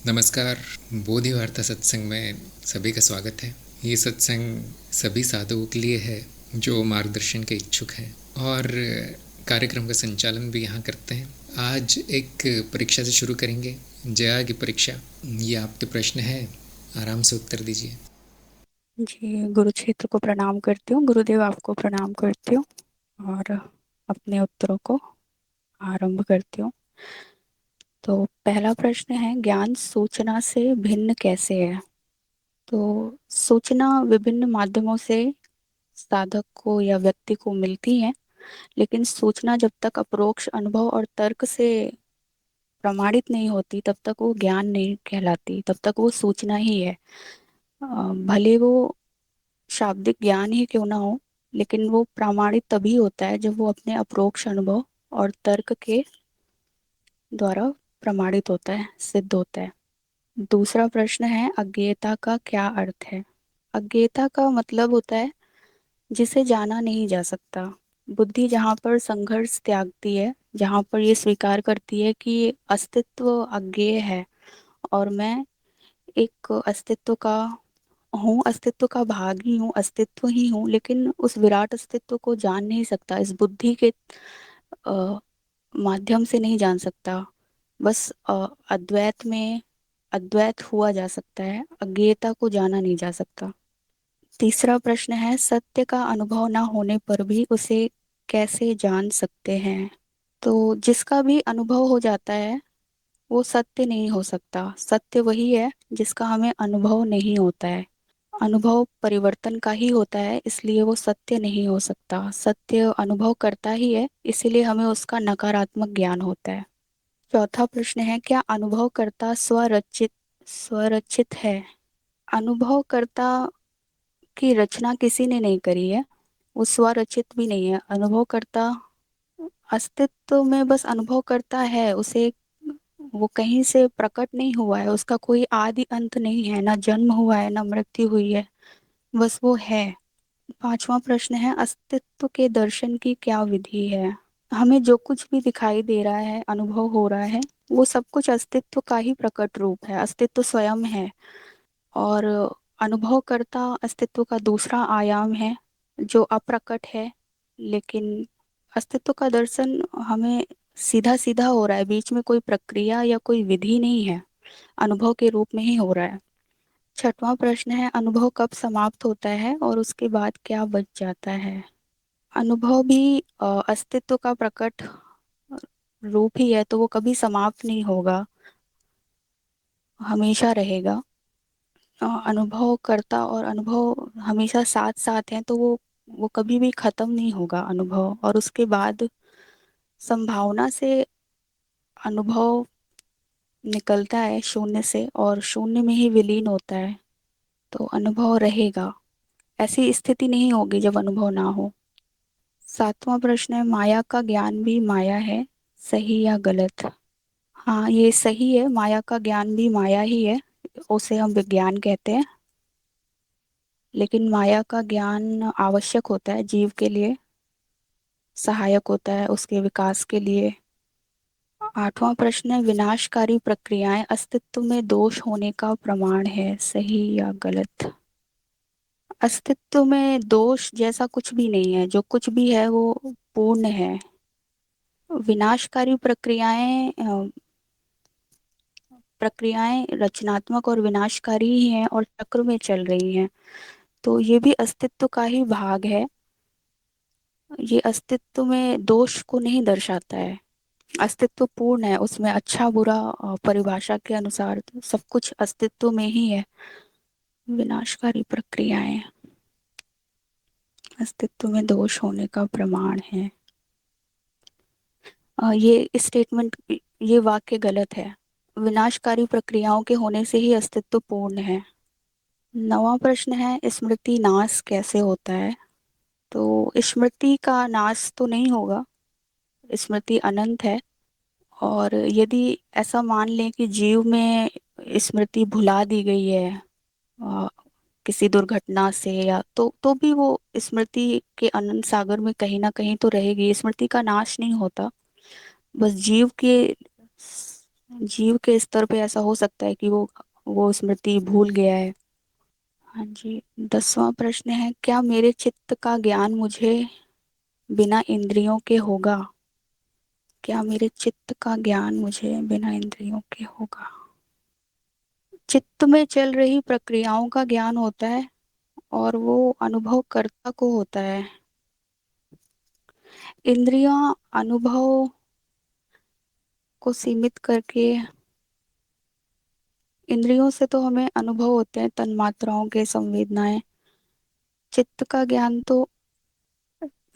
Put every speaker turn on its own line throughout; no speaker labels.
नमस्कार। बोधि वार्ता सत्संग में सभी का स्वागत है। ये सत्संग सभी साधुओं के लिए है जो मार्गदर्शन के इच्छुक हैं और कार्यक्रम का संचालन भी यहाँ करते हैं। आज एक परीक्षा से शुरू करेंगे, जया की परीक्षा। ये आपके प्रश्न है, आराम से उत्तर दीजिए।
जी, गुरु क्षेत्र को प्रणाम करती हूँ। गुरुदेव आपको प्रणाम करती हूँ और अपने उत्तरों को आरंभ करती हूँ। तो पहला प्रश्न है, ज्ञान सूचना से भिन्न कैसे है? तो सूचना विभिन्न माध्यमों से साधक को या व्यक्ति को मिलती है, लेकिन सूचना जब तक अपरोक्ष अनुभव और तर्क से प्रमाणित नहीं होती तब तक वो ज्ञान नहीं कहलाती, तब तक वो सूचना ही है। भले वो शाब्दिक ज्ञान ही क्यों ना हो, लेकिन वो प्रामाणिक तभी होता है जब वो अपने अपरोक्ष अनुभव और तर्क के द्वारा प्रमाणित होता है, सिद्ध होता है। दूसरा प्रश्न है, अज्ञेयता का क्या अर्थ है? अज्ञेयता का मतलब होता है जिसे जाना नहीं जा सकता। बुद्धि जहाँ पर संघर्ष त्यागती है, जहाँ पर ये स्वीकार करती है कि अस्तित्व अज्ञेय है और मैं एक अस्तित्व का हूँ, अस्तित्व का भाग ही हूँ, अस्तित्व ही हूँ, लेकिन उस विराट अस्तित्व को जान नहीं सकता, इस बुद्धि के अ, माध्यम से नहीं जान सकता। बस अद्वैत में अद्वैत हुआ जा सकता है, अज्ञेयता को जाना नहीं जा सकता। तीसरा प्रश्न है, सत्य का अनुभव ना होने पर भी उसे कैसे जान सकते हैं? तो जिसका भी अनुभव हो जाता है वो सत्य नहीं हो सकता। सत्य वही है जिसका हमें अनुभव नहीं होता है। अनुभव परिवर्तन का ही होता है, इसलिए वो सत्य नहीं हो सकता। सत्य अनुभव करता ही है, इसीलिए हमें उसका नकारात्मक ज्ञान होता है। चौथा प्रश्न है, क्या अनुभवकर्ता स्वरचित है? अनुभवकर्ता की रचना किसी ने नहीं करी है, वो स्वरचित भी नहीं है। अनुभवकर्ता अस्तित्व में बस अनुभव करता है, उसे वो कहीं से प्रकट नहीं हुआ है, उसका कोई आदि अंत नहीं है, ना जन्म हुआ है ना मृत्यु हुई है, बस वो है। पांचवा प्रश्न है, अस्तित्व के दर्शन की क्या विधि है? हमें जो कुछ भी दिखाई दे रहा है, अनुभव हो रहा है, वो सब कुछ अस्तित्व का ही प्रकट रूप है, अस्तित्व स्वयं है। और अनुभवकर्ता अस्तित्व का दूसरा आयाम है जो अप्रकट है, लेकिन अस्तित्व का दर्शन हमें सीधा सीधा हो रहा है, बीच में कोई प्रक्रिया या कोई विधि नहीं है, अनुभव के रूप में ही हो रहा है। छठवां प्रश्न है, अनुभव कब समाप्त होता है और उसके बाद क्या बच जाता है? अनुभव भी अस्तित्व का प्रकट रूप ही है, तो वो कभी समाप्त नहीं होगा, हमेशा रहेगा। अनुभव करता और अनुभव हमेशा साथ साथ हैं, तो वो कभी भी खत्म नहीं होगा अनुभव। और उसके बाद संभावना से अनुभव निकलता है शून्य से और शून्य में ही विलीन होता है, तो अनुभव रहेगा। ऐसी स्थिति नहीं होगी जब अनुभव ना हो। सातवां प्रश्न है, माया का ज्ञान भी माया है, सही या गलत? हाँ, ये सही है, माया का ज्ञान भी माया ही है, उसे हम विज्ञान कहते हैं। लेकिन माया का ज्ञान आवश्यक होता है जीव के लिए, सहायक होता है उसके विकास के लिए। आठवां प्रश्न है, विनाशकारी प्रक्रियाएं अस्तित्व में दोष होने का प्रमाण है, सही या गलत? अस्तित्व में दोष जैसा कुछ भी नहीं है, जो कुछ भी है वो पूर्ण है। विनाशकारी प्रक्रियाएं रचनात्मक और विनाशकारी ही हैं और चक्र में चल रही हैं, तो ये भी अस्तित्व का ही भाग है। ये अस्तित्व में दोष को नहीं दर्शाता है, अस्तित्व पूर्ण है, उसमें अच्छा बुरा परिभाषा के अनुसार तो सब कुछ अस्तित्व में ही है। विनाशकारी प्रक्रियाएं अस्तित्व में दोष होने का प्रमाण है, ये स्टेटमेंट, ये वाक्य गलत है। विनाशकारी प्रक्रियाओं के होने से ही अस्तित्व पूर्ण है। नवां प्रश्न है, स्मृति नाश कैसे होता है? तो स्मृति का नाश तो नहीं होगा, स्मृति अनंत है। और यदि ऐसा मान लें कि जीव में स्मृति भुला दी गई है अ, किसी दुर्घटना से, या तो भी वो स्मृति के अनंत सागर में कहीं ना कहीं तो रहेगी, स्मृति का नाश नहीं होता। बस जीव के जीव के स्तर पे ऐसा हो सकता है कि वो स्मृति भूल गया है। हाँ जी। 10वां प्रश्न है, क्या मेरे चित्त का ज्ञान मुझे बिना इंद्रियों के होगा? क्या मेरे चित्त का ज्ञान मुझे बिना इंद्रियों के होगा? चित्त में चल रही प्रक्रियाओं का ज्ञान होता है और वो अनुभवकर्ता को होता है। इंद्रियां अनुभव को सीमित करके, इंद्रियों से तो हमें अनुभव होते हैं, तन्मात्राओं के, संवेदनाएं। चित्त का ज्ञान तो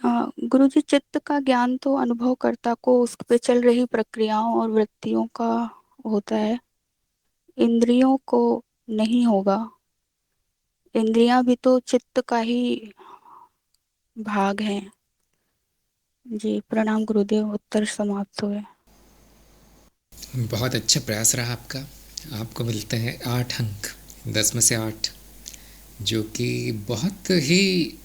गुरुजी, चित्त का ज्ञान तो अनुभवकर्ता को उस पे चल रही प्रक्रियाओं और वृत्तियों का होता है, इंद्रियों को नहीं होगा। इंद्रियां भी तो चित्त का ही भाग हैं। जी प्रणाम गुरुदेव, उत्तर समाप्त हुए।
बहुत अच्छा प्रयास रहा आपका। आपको मिलते हैं 8 अंक, 10 में से 8, जो कि बहुत ही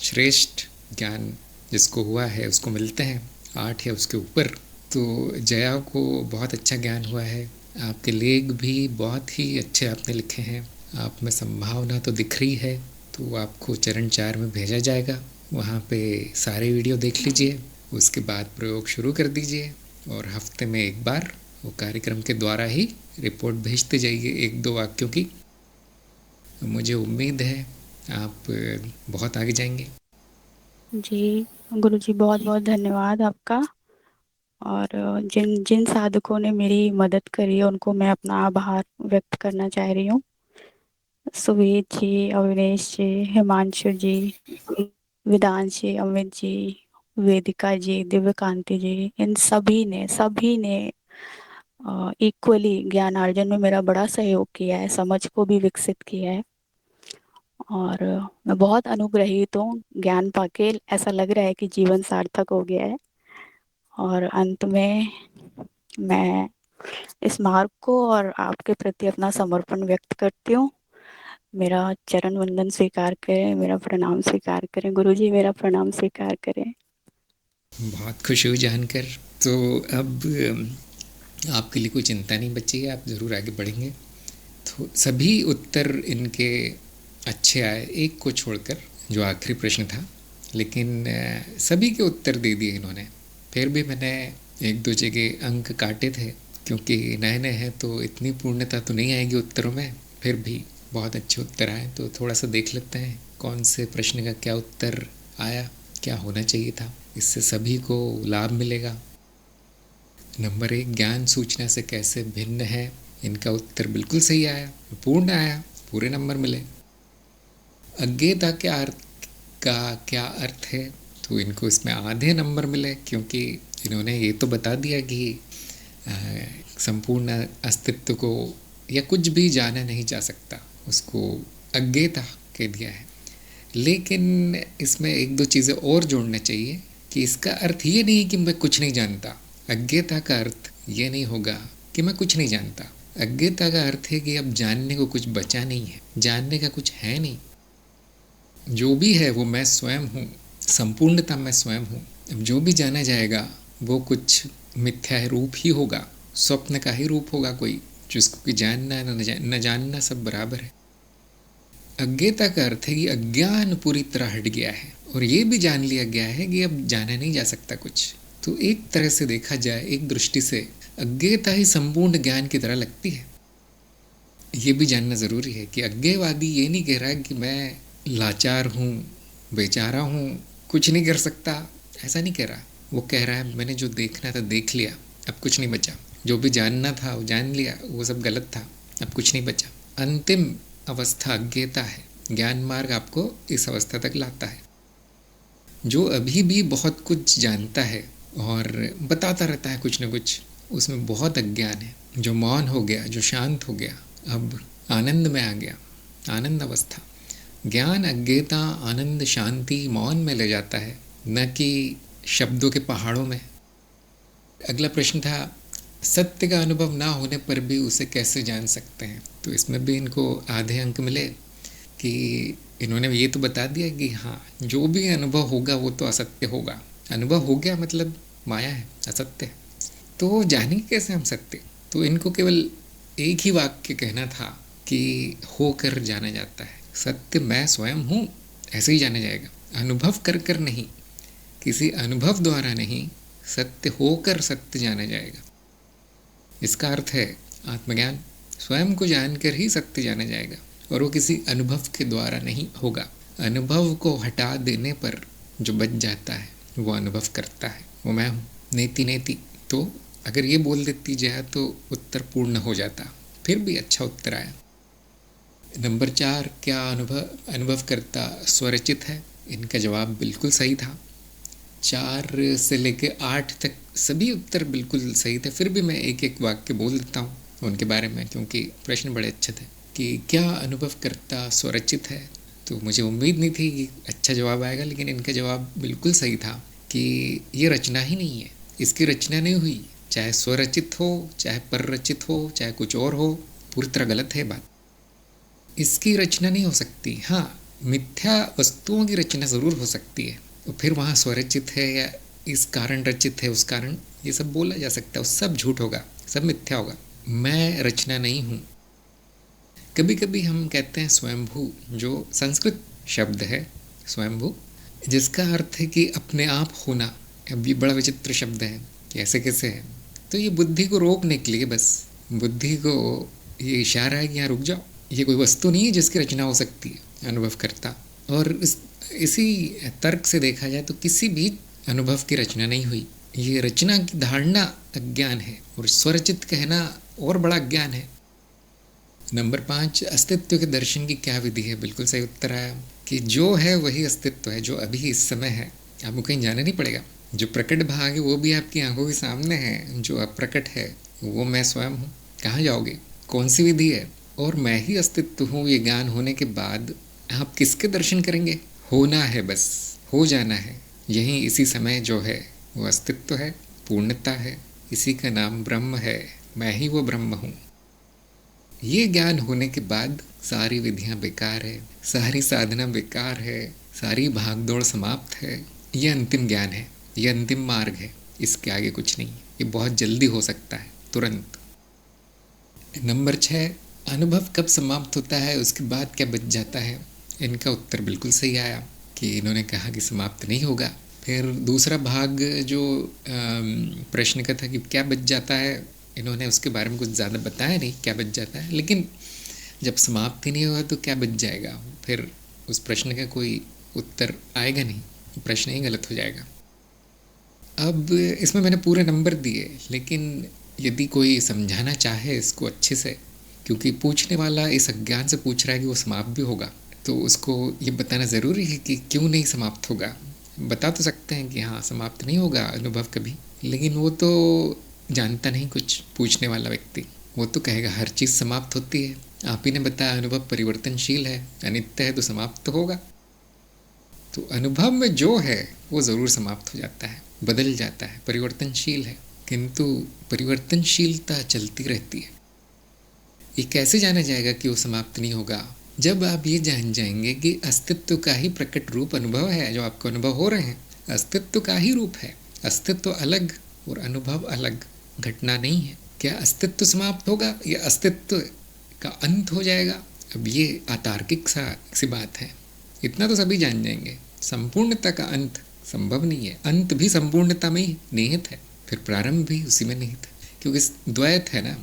श्रेष्ठ ज्ञान जिसको हुआ है उसको मिलते हैं 8 या उसके ऊपर। तो जया को बहुत अच्छा ज्ञान हुआ है। आपके लेख भी बहुत ही अच्छे आपने लिखे हैं। आप में संभावना तो दिख रही है। तो आपको चरण 4 में भेजा जाएगा। वहाँ पे सारे वीडियो देख लीजिए, उसके बाद प्रयोग शुरू कर दीजिए और हफ्ते में एक बार वो कार्यक्रम के द्वारा ही रिपोर्ट भेजते जाइए 1-2 वाक्यों की। मुझे उम्मीद है आप बहुत आगे जाएंगे।
जी गुरुजी, बहुत बहुत धन्यवाद आपका। और जिन जिन साधकों ने मेरी मदद करी है उनको मैं अपना आभार व्यक्त करना चाह रही हूँ। सुवेद जी, अविनेश जी, हिमांशु जी, वेदांश जी, अमित जी, वेदिका जी, दिव्यकांति जी, इन सभी ने इक्वली ज्ञानार्जन में मेरा बड़ा सहयोग किया है, समझ को भी विकसित किया है। और मैं बहुत अनुग्रहित हूँ ज्ञान पाके। ऐसा लग रहा है कि जीवन सार्थक हो गया है। और अंत में मैं इस मार्ग को और आपके प्रति अपना समर्पण व्यक्त करती हूँ। मेरा चरण वंदन स्वीकार करें, मेरा प्रणाम स्वीकार करें। गुरुजी मेरा प्रणाम स्वीकार करें।
बहुत खुशी हुई जानकर। तो अब आपके लिए कोई चिंता नहीं बची है, आप ज़रूर आगे बढ़ेंगे। तो सभी उत्तर इनके अच्छे आए, एक को छोड़कर जो आखिरी प्रश्न था, लेकिन सभी के उत्तर दे दिए इन्होंने। फिर भी मैंने 1-2 जगह अंक काटे थे, क्योंकि नए नए हैं तो इतनी पूर्णता तो नहीं आएगी उत्तरों में। फिर भी बहुत अच्छे उत्तर आए, तो थोड़ा सा देख लेते हैं कौन से प्रश्न का क्या उत्तर आया, क्या होना चाहिए था। इससे सभी को लाभ मिलेगा। नंबर 1, ज्ञान सूचना से कैसे भिन्न है। इनका उत्तर बिल्कुल सही आया, पूर्ण आया, पूरे नंबर मिले। अज्ञेयता क्या अर्थ का क्या अर्थ है, तो इनको इसमें आधे नंबर मिले, क्योंकि इन्होंने ये तो बता दिया कि संपूर्ण अस्तित्व को या कुछ भी जाना नहीं जा सकता, उसको अज्ञेयता कह दिया है। लेकिन इसमें 1-2 चीज़ें और जोड़ना चाहिए कि इसका अर्थ ये नहीं कि मैं कुछ नहीं जानता। अज्ञेयता का अर्थ ये नहीं होगा कि मैं कुछ नहीं जानता। अज्ञेयता का अर्थ है कि अब जानने को कुछ बचा नहीं है, जानने का कुछ है नहीं। जो भी है वो मैं स्वयं हूँ, संपूर्णता मैं स्वयं हूँ। अब जो भी जाना जाएगा वो कुछ मिथ्या रूप ही होगा, स्वप्न का ही रूप होगा कोई, जिसको कि जानना न जानना सब बराबर है। अज्ञेयता का अर्थ है कि अज्ञान पूरी तरह हट गया है और ये भी जान लिया गया है कि अब जाना नहीं जा सकता कुछ। तो एक तरह से देखा जाए, एक दृष्टि से अज्ञेयता ही संपूर्ण ज्ञान की तरह लगती है। ये भी जानना ज़रूरी है कि अज्ञेयवादी ये नहीं कह रहा है कि मैं लाचार हूँ, बेचारा हूँ, कुछ नहीं कर सकता, ऐसा नहीं कह रहा। वो कह रहा है मैंने जो देखना था देख लिया, अब कुछ नहीं बचा। जो भी जानना था वो जान लिया, वो सब गलत था, अब कुछ नहीं बचा। अंतिम अवस्था अज्ञेयता है। ज्ञान मार्ग आपको इस अवस्था तक लाता है। जो अभी भी बहुत कुछ जानता है और बताता रहता है कुछ न कुछ, उसमें बहुत अज्ञान है। जो मौन हो गया, जो शांत हो गया, अब आनंद में आ गया, आनंद अवस्था। ज्ञान अज्ञेयता, आनंद, शांति, मौन में ले जाता है, न कि शब्दों के पहाड़ों में। अगला प्रश्न था, सत्य का अनुभव ना होने पर भी उसे कैसे जान सकते हैं। तो इसमें भी इनको आधे अंक मिले कि इन्होंने ये तो बता दिया कि हाँ, जो भी अनुभव होगा वो तो असत्य होगा। अनुभव हो गया मतलब माया है, असत्य है। तो जानेंगे कैसे हम सत्य? तो इनको केवल एक ही वाक्य कहना था कि होकर जाना जाता है। सत्य मैं स्वयं हूँ, ऐसे ही जाना जाएगा, अनुभव कर कर नहीं, किसी अनुभव द्वारा नहीं, सत्य होकर सत्य जाना जाएगा। इसका अर्थ है आत्मज्ञान, स्वयं को जानकर ही सत्य जाना जाएगा, और वो किसी अनुभव के द्वारा नहीं होगा। अनुभव को हटा देने पर जो बच जाता है वो अनुभव करता है, वो मैं हूँ, नेति नेति। तो अगर ये बोल देती जाए तो उत्तर पूर्ण हो जाता, फिर भी अच्छा उत्तर आया। नंबर 4, क्या अनुभव करता स्वरचित है? इनका जवाब बिल्कुल सही था। 4 से लेके 8 तक सभी उत्तर बिल्कुल सही थे। फिर भी मैं एक एक वाक्य बोल देता हूँ उनके बारे में, क्योंकि प्रश्न बड़े अच्छे थे कि क्या अनुभव करता स्वरचित है। तो मुझे उम्मीद नहीं थी कि अच्छा जवाब आएगा, लेकिन इनका जवाब बिल्कुल सही था कि ये रचना ही नहीं है, इसकी रचना नहीं हुई, चाहे स्वरचित हो, चाहे पररचित हो, चाहे कुछ और हो, पूरी तरह गलत है बात। इसकी रचना नहीं हो सकती। हाँ, मिथ्या वस्तुओं की रचना ज़रूर हो सकती है, तो फिर वहाँ स्वरचित है या इस कारण रचित है, उस कारण, ये सब बोला जा सकता है, वो सब झूठ होगा, सब मिथ्या होगा। मैं रचना नहीं हूँ। कभी कभी हम कहते हैं स्वयंभू, जो संस्कृत शब्द है स्वयंभू, जिसका अर्थ है कि अपने आप होना। अब ये बड़ा विचित्र शब्द है कि ऐसे कैसे है। तो ये बुद्धि को रोकने के लिए, बस बुद्धि को ये इशारा है कि यहाँ रुक जाओ, ये कोई वस्तु नहीं है जिसकी रचना हो सकती है, अनुभव करता। और इसी तर्क से देखा जाए तो किसी भी अनुभव की रचना नहीं हुई। ये रचना की धारणा अज्ञान है, और स्वरचित कहना और बड़ा अज्ञान है। नंबर 5, अस्तित्व के दर्शन की क्या विधि है? बिल्कुल सही उत्तर आया कि जो है वही अस्तित्व है, जो अभी इस समय है, आपको कहीं जाना नहीं पड़ेगा। जो प्रकट भाग है वो भी आपकी आंखों के सामने है, जो अप्रकट है वो मैं स्वयं हूँ। कहाँ जाओगे? कौन सी विधि है? और मैं ही अस्तित्व हूँ, ये ज्ञान होने के बाद आप किसके दर्शन करेंगे? होना है, बस हो जाना है। यही इसी समय जो है वो अस्तित्व है, पूर्णता है, इसी का नाम ब्रह्म है, मैं ही वो ब्रह्म हूँ। ये ज्ञान होने के बाद सारी विधियां बेकार है, सारी साधना बेकार है, सारी भागदौड़ समाप्त है। ये अंतिम ज्ञान है, ये अंतिम मार्ग है, इसके आगे कुछ नहीं। ये बहुत जल्दी हो सकता है, तुरंत। नंबर 6, अनुभव कब समाप्त होता है, उसके बाद क्या बच जाता है? इनका उत्तर बिल्कुल सही आया कि इन्होंने कहा कि समाप्त नहीं होगा। फिर दूसरा भाग जो प्रश्न का था कि क्या बच जाता है, इन्होंने उसके बारे में कुछ ज़्यादा बताया नहीं क्या बच जाता है, लेकिन जब समाप्ति नहीं होगा तो क्या बच जाएगा? फिर उस प्रश्न का कोई उत्तर आएगा नहीं, प्रश्न ही गलत हो जाएगा। अब इसमें मैंने पूरे नंबर दिए, लेकिन यदि कोई समझाना चाहे इसको अच्छे से, क्योंकि पूछने वाला इस अज्ञान से पूछ रहा है कि वो समाप्त भी होगा, तो उसको ये बताना ज़रूरी है कि क्यों नहीं समाप्त होगा। बता तो सकते हैं कि हाँ समाप्त नहीं होगा अनुभव कभी, लेकिन वो तो जानता नहीं कुछ पूछने वाला व्यक्ति। वो तो कहेगा हर चीज़ समाप्त होती है, आप ही ने बताया अनुभव परिवर्तनशील है, अनित्य है, तो समाप्त तो होगा। तो अनुभव में जो है वो ज़रूर समाप्त हो जाता है, बदल जाता है, परिवर्तनशील है, किंतु परिवर्तनशीलता चलती रहती है। ये कैसे जाना जाएगा कि वो समाप्त नहीं होगा? जब आप ये जान जाएंगे कि अस्तित्व का ही प्रकट रूप अनुभव है, जो आपको अनुभव हो रहे हैं अस्तित्व का ही रूप है। अस्तित्व अलग और अनुभव अलग, घटना नहीं है। क्या अस्तित्व समाप्त होगा या अस्तित्व का अंत हो जाएगा? अब ये अतार्किक सी बात है, इतना तो सभी जान जाएंगे। संपूर्णता का अंत संभव नहीं है, अंत भी संपूर्णता में ही निहित है, फिर प्रारंभ भी उसी में निहित है, क्योंकि द्वैत है ना।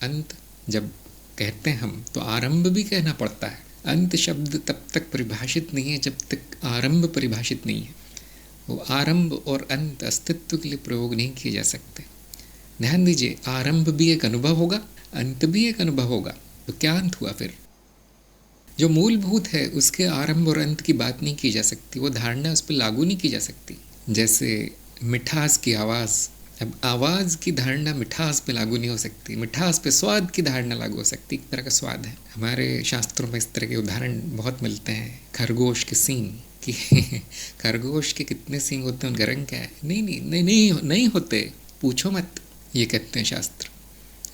अंत जब कहते हैं हम तो आरंभ भी कहना पड़ता है। अंत शब्द तब तक परिभाषित नहीं है जब तक आरंभ परिभाषित नहीं है। वो आरंभ और अंत अस्तित्व के लिए प्रयोग नहीं किए जा सकते। ध्यान दीजिए, आरंभ भी एक अनुभव होगा, अंत भी एक अनुभव होगा, तो क्या अंत हुआ फिर? जो मूलभूत है उसके आरंभ और अंत की बात नहीं की जा सकती, वो धारणा उस पर लागू नहीं की जा सकती। जैसे मिठास की आवाज़, अब आवाज़ की धारणा मिठास पे लागू नहीं हो सकती, मिठास पे स्वाद की धारणा लागू हो सकती, एक तरह का स्वाद है। हमारे शास्त्रों में इस तरह के उदाहरण बहुत मिलते हैं। खरगोश के सींग, कि खरगोश के कितने सींग होते हैं, उनका रंग क्या है? नहीं होते, पूछो मत, ये कहते हैं शास्त्र।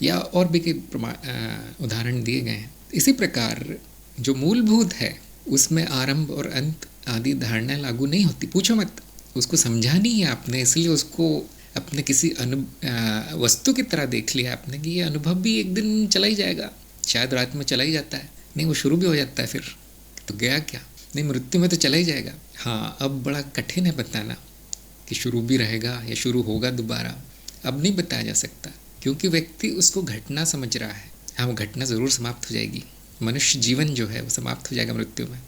या और भी कई उदाहरण दिए गए हैं। इसी प्रकार जो मूलभूत है उसमें आरंभ और अंत आदि धारणा लागू नहीं होती, पूछो मत। उसको समझा नहीं है आपने, इसलिए उसको अपने किसी वस्तु की तरह देख लिया आपने कि ये अनुभव भी एक दिन चला ही जाएगा, शायद रात में चला ही जाता है, नहीं वो शुरू भी हो जाता है, फिर तो गया क्या, नहीं मृत्यु में तो चला ही जाएगा। हाँ, अब बड़ा कठिन है बताना कि शुरू भी रहेगा या शुरू होगा दोबारा, अब नहीं बताया जा सकता, क्योंकि व्यक्ति उसको घटना समझ रहा है। हाँ, वो घटना ज़रूर समाप्त हो जाएगी, मनुष्य जीवन जो है वो समाप्त हो जाएगा मृत्यु में।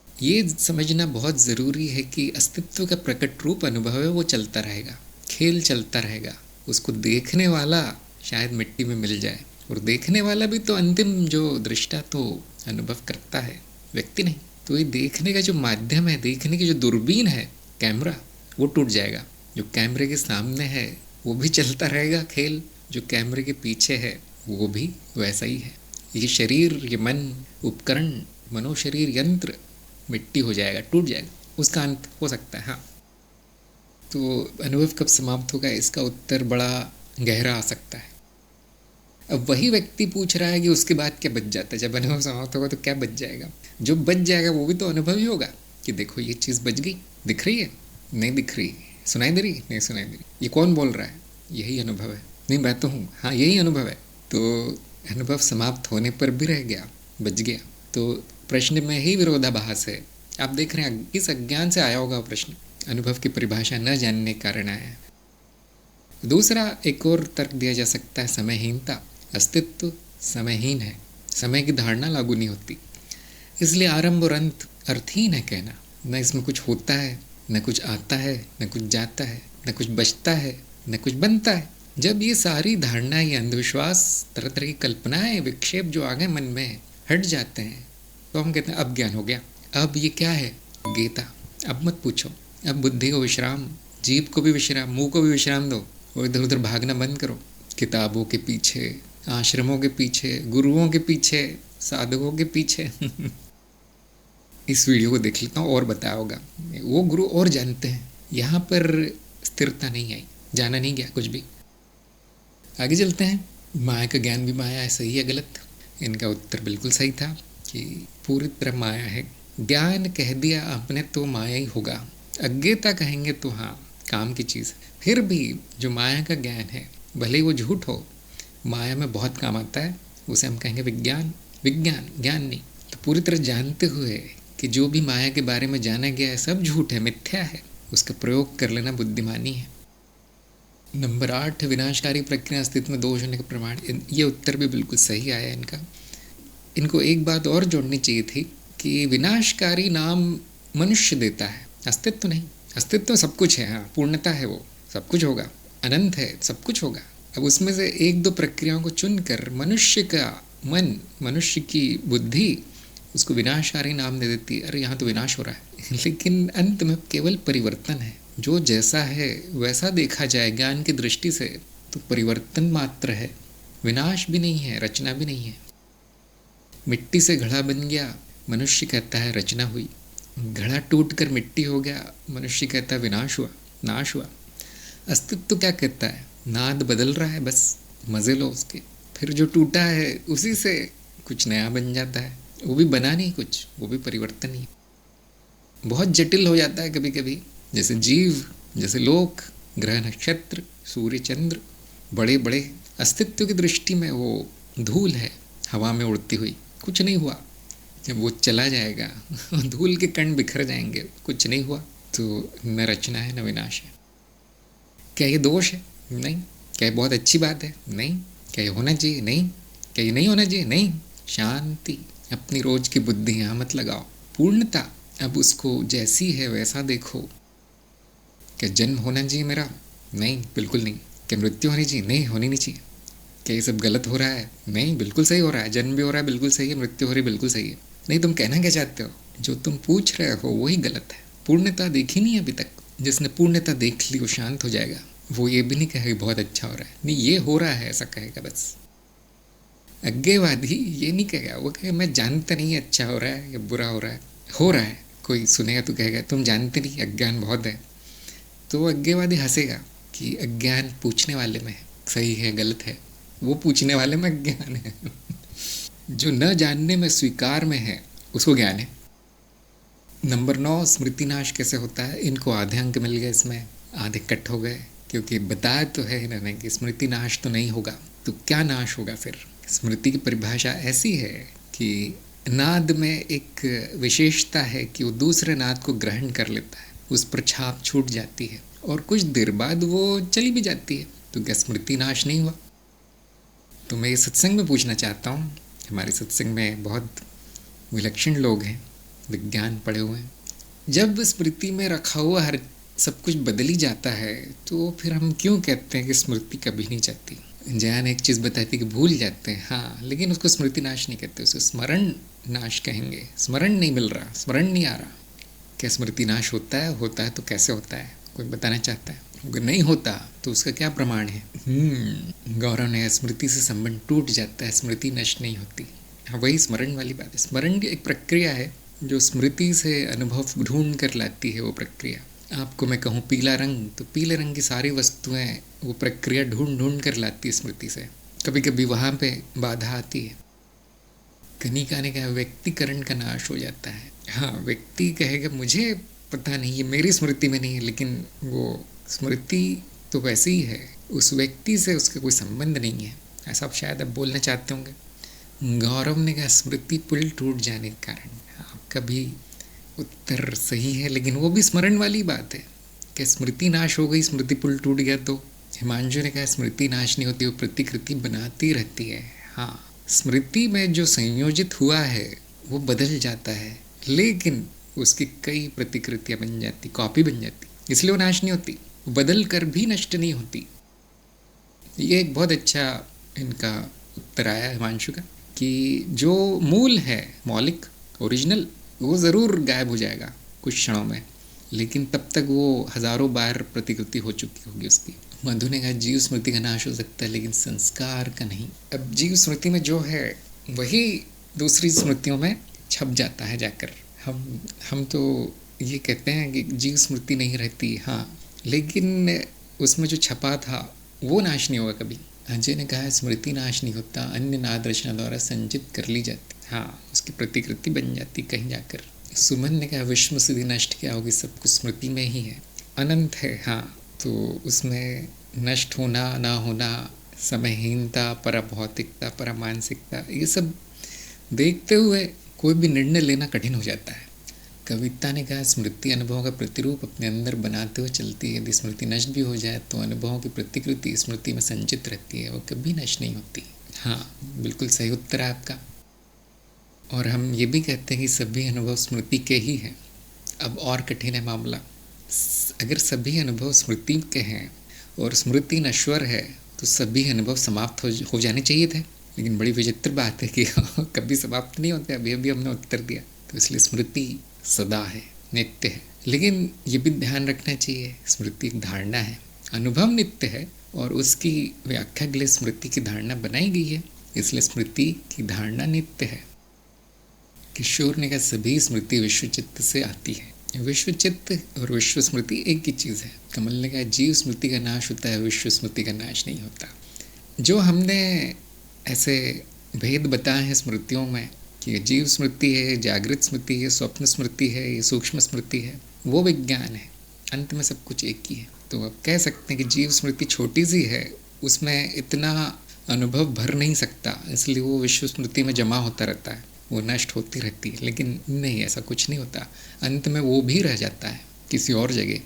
ये समझना बहुत ज़रूरी है कि अस्तित्व का प्रकट रूप अनुभव है, वो चलता रहेगा, खेल चलता रहेगा। उसको देखने वाला शायद मिट्टी में मिल जाए, और देखने वाला भी तो अंतिम जो दृष्टा तो अनुभव करता है, व्यक्ति नहीं। तो ये देखने का जो माध्यम है, देखने की जो दूरबीन है, कैमरा, वो टूट जाएगा। जो कैमरे के सामने है वो भी चलता रहेगा खेल, जो कैमरे के पीछे है वो भी वैसा ही है। ये शरीर, ये मन, उपकरण, मनोशरीर, यंत्र मिट्टी हो जाएगा, टूट जाएगा, उसका अंत हो सकता है। हाँ, तो अनुभव कब समाप्त होगा, इसका उत्तर बड़ा गहरा आ सकता है। अब वही व्यक्ति पूछ रहा है कि उसके बाद क्या बच जाता है, जब अनुभव समाप्त होगा तो क्या बच जाएगा। जो बच जाएगा वो भी तो अनुभव ही होगा कि देखो ये चीज़ बच गई, दिख रही है, नहीं दिख रही, सुनाई दे रही, नहीं सुनाई दे रही, ये कौन बोल रहा है, यही अनुभव है, नहीं मैं तो हूँ, हाँ यही अनुभव है। तो अनुभव समाप्त होने पर भी रह गया, बच गया। तो प्रश्न में ही विरोधाभास है। आप देख रहे हैं किस अज्ञान से आया होगा प्रश्न, अनुभव की परिभाषा न जानने के कारण आया है। दूसरा एक और तर्क दिया जा सकता है, समयहीनता। अस्तित्व समयहीन है, समय की धारणा लागू नहीं होती, इसलिए आरंभ और अंत अर्थहीन है कहना। न इसमें कुछ होता है, न कुछ आता है, न कुछ जाता है, न कुछ बचता है, न कुछ बनता है। जब ये सारी धारणाएं, ये अंधविश्वास, तरह तरह की कल्पनाएं, विक्षेप जो आ गए मन में हट जाते हैं, तो हम कहते हैं अब ज्ञान हो गया। अब ये क्या है, गीता। अब मत पूछो, अब बुद्धि को विश्राम, जीभ को भी विश्राम, मुंह को भी विश्राम दो, और इधर उधर भागना बंद करो, किताबों के पीछे, आश्रमों के पीछे, गुरुओं के पीछे, साधकों के पीछे। इस वीडियो को देख लेता हूँ और बताया होगा, वो गुरु और जानते हैं। यहाँ पर स्थिरता नहीं आई, जाना नहीं गया कुछ भी। आगे चलते हैं। माया का ज्ञान भी माया है, सही है गलत? इनका उत्तर बिल्कुल सही था कि पूरी तरह माया है। ज्ञान कह दिया आपने तो माया ही होगा, अज्ञता कहेंगे तो हाँ काम की चीज़। फिर भी जो माया का ज्ञान है, भले ही वो झूठ हो, माया में बहुत काम आता है, उसे हम कहेंगे विज्ञान। विज्ञान, ज्ञान नहीं। तो पूरी तरह जानते हुए कि जो भी माया के बारे में जाना गया है सब झूठ है, मिथ्या है, उसका प्रयोग कर लेना बुद्धिमानी है। नंबर 8, विनाशकारी प्रक्रिया अस्तित्व में दोष होने का प्रमाण। ये उत्तर भी बिल्कुल सही आया इनका। इनको एक बात और जोड़नी चाहिए थी कि विनाशकारी नाम मनुष्य देता है, अस्तित्व नहीं। अस्तित्व सब कुछ है, हाँ पूर्णता है, वो सब कुछ होगा, अनंत है, सब कुछ होगा। अब उसमें से एक दो प्रक्रियाओं को चुनकर मनुष्य का मन, मनुष्य की बुद्धि उसको विनाशकारी नाम दे देती है। अरे यहाँ तो विनाश हो रहा है, लेकिन अंत में केवल परिवर्तन है। जो जैसा है वैसा देखा जाए ज्ञान की दृष्टि से तो परिवर्तन मात्र है, विनाश भी नहीं है, रचना भी नहीं है। मिट्टी से घड़ा बन गया, मनुष्य कहता है रचना हुई। घड़ा टूट कर मिट्टी हो गया, मनुष्य कहता है विनाश हुआ, नाश हुआ। अस्तित्व क्या कहता है, नाद बदल रहा है, बस मज़े लो उसके। फिर जो टूटा है उसी से कुछ नया बन जाता है, वो भी बना नहीं कुछ, वो भी परिवर्तन ही। बहुत जटिल हो जाता है कभी कभी, जैसे जीव, जैसे लोक, ग्रह, नक्षत्र, सूर्य, चंद्र, बड़े बड़े अस्तित्व की दृष्टि में वो धूल है हवा में उड़ती हुई, कुछ नहीं हुआ। जब वो चला जाएगा धूल के कण बिखर जाएंगे, कुछ नहीं हुआ। तो न रचना है न विनाश है। क्या ये दोष है? नहीं। क्या ये बहुत अच्छी बात है? नहीं। क्या ये होना चाहिए? नहीं। क्या ये नहीं होना चाहिए? नहीं। शांति, अपनी रोज की बुद्धि यहाँ मत लगाओ। पूर्णता, अब उसको जैसी है वैसा देखो। क्या जन्म होना चाहिए मेरा? नहीं, बिल्कुल नहीं। क्या मृत्यु होनी चाहिए? नहीं, होनी नहीं चाहिए। क्या ये सब गलत हो रहा है? नहीं, बिल्कुल सही हो रहा है। जन्म भी हो रहा है, बिल्कुल सही है। मृत्यु हो रही है, बिल्कुल सही है। नहीं, तुम कहना क्या चाहते हो? जो तुम पूछ रहे हो वही गलत है। पूर्णता देखी नहीं अभी तक। जिसने पूर्णता देख ली वो शांत हो जाएगा। वो ये भी नहीं कहेगा बहुत अच्छा हो रहा है, नहीं ये हो रहा है ऐसा कहेगा बस। अज्ञेयवादी ये नहीं कहेगा, वो कहेगा मैं जानता नहीं अच्छा हो रहा है या बुरा हो रहा है। हो रहा है, कोई सुनेगा तो कहेगा तुम जानते नहीं, अज्ञान बहुत है। तो अज्ञेयवादी हंसेगा कि अज्ञान पूछने वाले में है, सही है गलत है, वो पूछने वाले में अज्ञान है। जो न जानने में स्वीकार में है उसको ज्ञान है। नंबर 9, स्मृति नाश कैसे होता है। इनको आधे अंक मिल गए, इसमें आधे कट हो गए। क्योंकि बताया तो है इन्होंने कि स्मृति नाश तो नहीं होगा, तो क्या नाश होगा फिर। स्मृति की परिभाषा ऐसी है कि नाद में एक विशेषता है कि वो दूसरे नाद को ग्रहण कर लेता है, उस पर छाप छूट जाती है और कुछ देर बाद वो चली भी जाती है। तो क्या स्मृति नाश नहीं हुआ? तो मैं इस सत्संग में पूछना चाहता हूँ, हमारे सत्संग में बहुत विलक्षण लोग हैं, विज्ञान पढ़े हुए हैं, जब स्मृति में रखा हुआ हर सब कुछ बदल ही जाता है तो फिर हम क्यों कहते हैं कि स्मृति कभी नहीं जाती। जयान एक चीज़ बताती कि भूल जाते हैं, हाँ, लेकिन उसको स्मृति नाश नहीं कहते, उसको स्मरण नाश कहेंगे। स्मरण नहीं मिल रहा, स्मरण नहीं आ रहा। क्या स्मृति नाश होता है? होता है तो कैसे होता है, कोई बताना चाहता है? अगर नहीं होता तो उसका क्या प्रमाण है? गौरव ने स्मृति से संबंध टूट जाता है, स्मृति नष्ट नहीं होती। हाँ, वही स्मरण वाली बात है। स्मरण की एक प्रक्रिया है जो स्मृति से अनुभव ढूंढ कर लाती है। वो प्रक्रिया, आपको मैं कहूँ पीला रंग, तो पीले रंग की सारी वस्तुएं वो प्रक्रिया ढूंढ ढूंढ कर लाती है स्मृति से। कभी कभी वहाँ पे बाधा आती है। कनिका ने कहा व्यक्तिकरण का नाश हो जाता है। हाँ, व्यक्ति कहेगा मुझे पता नहीं, ये मेरी स्मृति में नहीं है, लेकिन वो स्मृति तो वैसे ही है, उस व्यक्ति से उसका कोई संबंध नहीं है। ऐसा आप शायद अब बोलना चाहते होंगे। गौरव ने कहा स्मृति पुल टूट जाने के कारण। आपका भी उत्तर सही है, लेकिन वो भी स्मरण वाली बात है कि स्मृति नाश हो गई, स्मृति पुल टूट गया। तो हिमांशु ने कहा स्मृति नाश नहीं होती, वो प्रतिकृति बनाती रहती है। हाँ, स्मृति में जो संयोजित हुआ है वो बदल जाता है, लेकिन उसकी कई प्रतिकृतियां बन जाती, कॉपी बन जाती, इसलिए वो नाश नहीं होती, बदल कर भी नष्ट नहीं होती। ये एक बहुत अच्छा इनका उत्तर आया हिमांशु का कि जो मूल है, मौलिक, ओरिजिनल, वो ज़रूर गायब हो जाएगा कुछ क्षणों में, लेकिन तब तक वो हज़ारों बार प्रतिकृति हो चुकी होगी उसकी। मधु ने कहा जीव स्मृति का नाश हो सकता है, लेकिन संस्कार का नहीं। अब जीव स्मृति में जो है वही दूसरी स्मृतियों में छप जाता है जाकर। हम तो ये कहते हैं कि जीव स्मृति नहीं रहती, हाँ, लेकिन उसमें जो छपा था वो नाश नहीं होगा कभी। अजय ने कहा स्मृति नाश नहीं होता, अन्य नाद रचना द्वारा संचित कर ली जाती, हाँ, उसकी प्रतिकृति बन जाती कहीं जाकर। सुमन ने कहा विश्व सिद्धि नष्ट क्या होगी, सब कुछ स्मृति में ही है, अनंत है, हाँ, तो उसमें नष्ट होना ना होना, समयहीनता, पराभौतिकता, परामानसिकता, ये सब देखते हुए कोई भी निर्णय लेना कठिन हो जाता है। कविता ने कहा स्मृति अनुभवों का प्रतिरूप अपने अंदर बनाते हुए चलती है, यदि स्मृति नष्ट भी हो जाए तो अनुभवों की प्रतिकृति स्मृति में संचित रहती है, वो कभी नष्ट नहीं होती। हाँ, बिल्कुल सही उत्तर है आपका। और हम ये भी कहते हैं कि सभी अनुभव स्मृति के ही हैं। अब और कठिन है मामला, अगर सभी अनुभव स्मृति के हैं और स्मृति नश्वर है तो सभी अनुभव समाप्त हो जाने चाहिए थे, लेकिन बड़ी विचित्र बात है कि कभी समाप्त नहीं होते। अभी हमने उत्तर दिया, तो इसलिए स्मृति सदा है, नित्य है। लेकिन ये भी ध्यान रखना चाहिए, स्मृति एक धारणा है, अनुभव नित्य है और उसकी व्याख्या के लिए स्मृति की धारणा बनाई गई है, इसलिए स्मृति की धारणा नित्य है। किशोर ने कहा सभी स्मृति विश्व चित्त से आती है। विश्व चित्त और विश्व स्मृति एक ही चीज़ है। कमल ने कहा जीव स्मृति का नाश होता है, विश्व स्मृति का नाश नहीं होता। जो हमने ऐसे भेद बताए हैं स्मृतियों में कि जीव स्मृति है, जागृत स्मृति है, स्वप्न स्मृति है, ये सूक्ष्म स्मृति है, वो विज्ञान है, अंत में सब कुछ एक ही है। तो अब कह सकते हैं कि जीव स्मृति छोटी सी है, उसमें इतना अनुभव भर नहीं सकता, इसलिए वो विश्व स्मृति में जमा होता रहता है, वो नष्ट होती रहती है। लेकिन नहीं, ऐसा कुछ नहीं होता, अंत में वो भी रह जाता है किसी और जगह।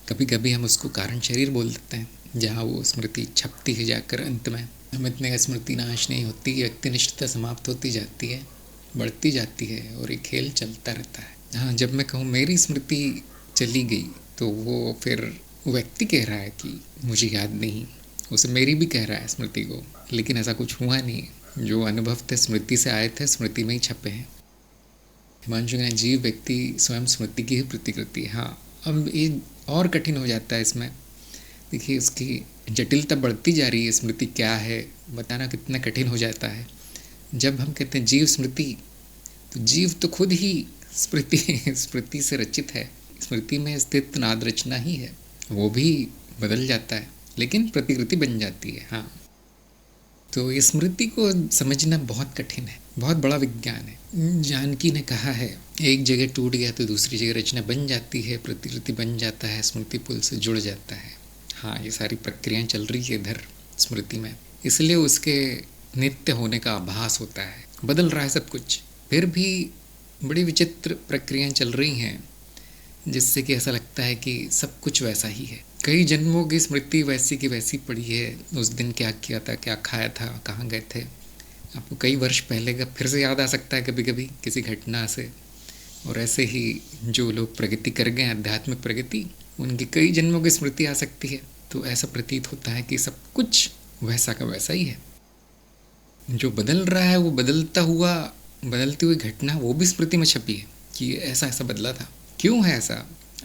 कभी कभी हम उसको कारण शरीर बोल देते हैं, जहाँ वो स्मृति छपती है जाकर अंत में। हम इतने का स्मृति नाश नहीं होती, व्यक्तिनिष्ठता समाप्त होती जाती है, बढ़ती जाती है और एक खेल चलता रहता है। हाँ, जब मैं कहूँ मेरी स्मृति चली गई तो वो फिर व्यक्ति कह रहा है कि मुझे याद नहीं, उसे मेरी भी कह रहा है स्मृति को, लेकिन ऐसा कुछ हुआ नहीं। जो अनुभव थे स्मृति से आए थे, स्मृति में ही छपे हैं। हिमांशु ने जीव व्यक्ति स्वयं स्मृति की ही प्रतिकृति। हाँ, अब ये और कठिन हो जाता है इसमें। देखिए, उसकी जटिलता बढ़ती जा रही है। स्मृति क्या है बताना कितना कठिन हो जाता है। जब हम कहते हैं जीव स्मृति, तो जीव तो खुद ही स्मृति से रचित है, स्मृति में स्थित नाद रचना ही है, वो भी बदल जाता है, लेकिन प्रतिकृति बन जाती है। हाँ, तो इस स्मृति को समझना बहुत कठिन है, बहुत बड़ा विज्ञान है। जानकी ने कहा है एक जगह टूट गया तो दूसरी जगह रचना बन जाती है, प्रतिकृति बन जाता है, स्मृति पुल से जुड़ जाता है। हाँ, ये सारी प्रक्रियाएं चल रही है इधर स्मृति में, इसलिए उसके नित्य होने का आभास होता है। बदल रहा है सब कुछ, फिर भी बड़ी विचित्र प्रक्रियाएं चल रही हैं, जिससे कि ऐसा लगता है कि सब कुछ वैसा ही है। कई जन्मों की स्मृति वैसी की वैसी पड़ी है। उस दिन क्या किया था, क्या खाया था, कहाँ गए थे, आपको कई वर्ष पहले का फिर से याद आ सकता है कभी कभी किसी घटना से। और ऐसे ही जो लोग प्रगति कर गए, आध्यात्मिक प्रगति, उनकी कई जन्मों की स्मृति आ सकती है। तो ऐसा प्रतीत होता है कि सब कुछ वैसा का वैसा ही है। जो बदल रहा है वो बदलती हुई घटना वो भी स्मृति में छपी है कि ऐसा ऐसा बदला था। क्यों है ऐसा?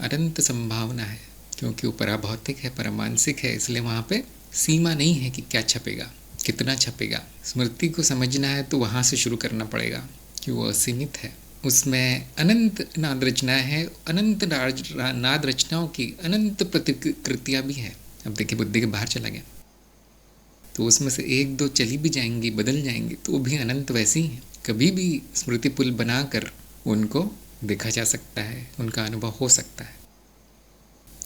अनंत संभावना है, क्योंकि वो पराभौतिक है, परमानसिक है, इसलिए वहाँ पे सीमा नहीं है कि क्या छपेगा, कितना छपेगा। स्मृति को समझना है तो वहाँ से शुरू करना पड़ेगा कि वो असीमित है, उसमें अनंत नाद रचनाएँ हैं, अनंत नाद रचनाओं की अनंत प्रतिकृतियाँ भी हैं। अब देखिए बुद्धि के बाहर चला गया तो उसमें से एक दो चली भी जाएंगी, बदल जाएंगी, तो वो भी अनंत वैसी हैं। कभी भी स्मृति पुल बनाकर उनको देखा जा सकता है, उनका अनुभव हो सकता है।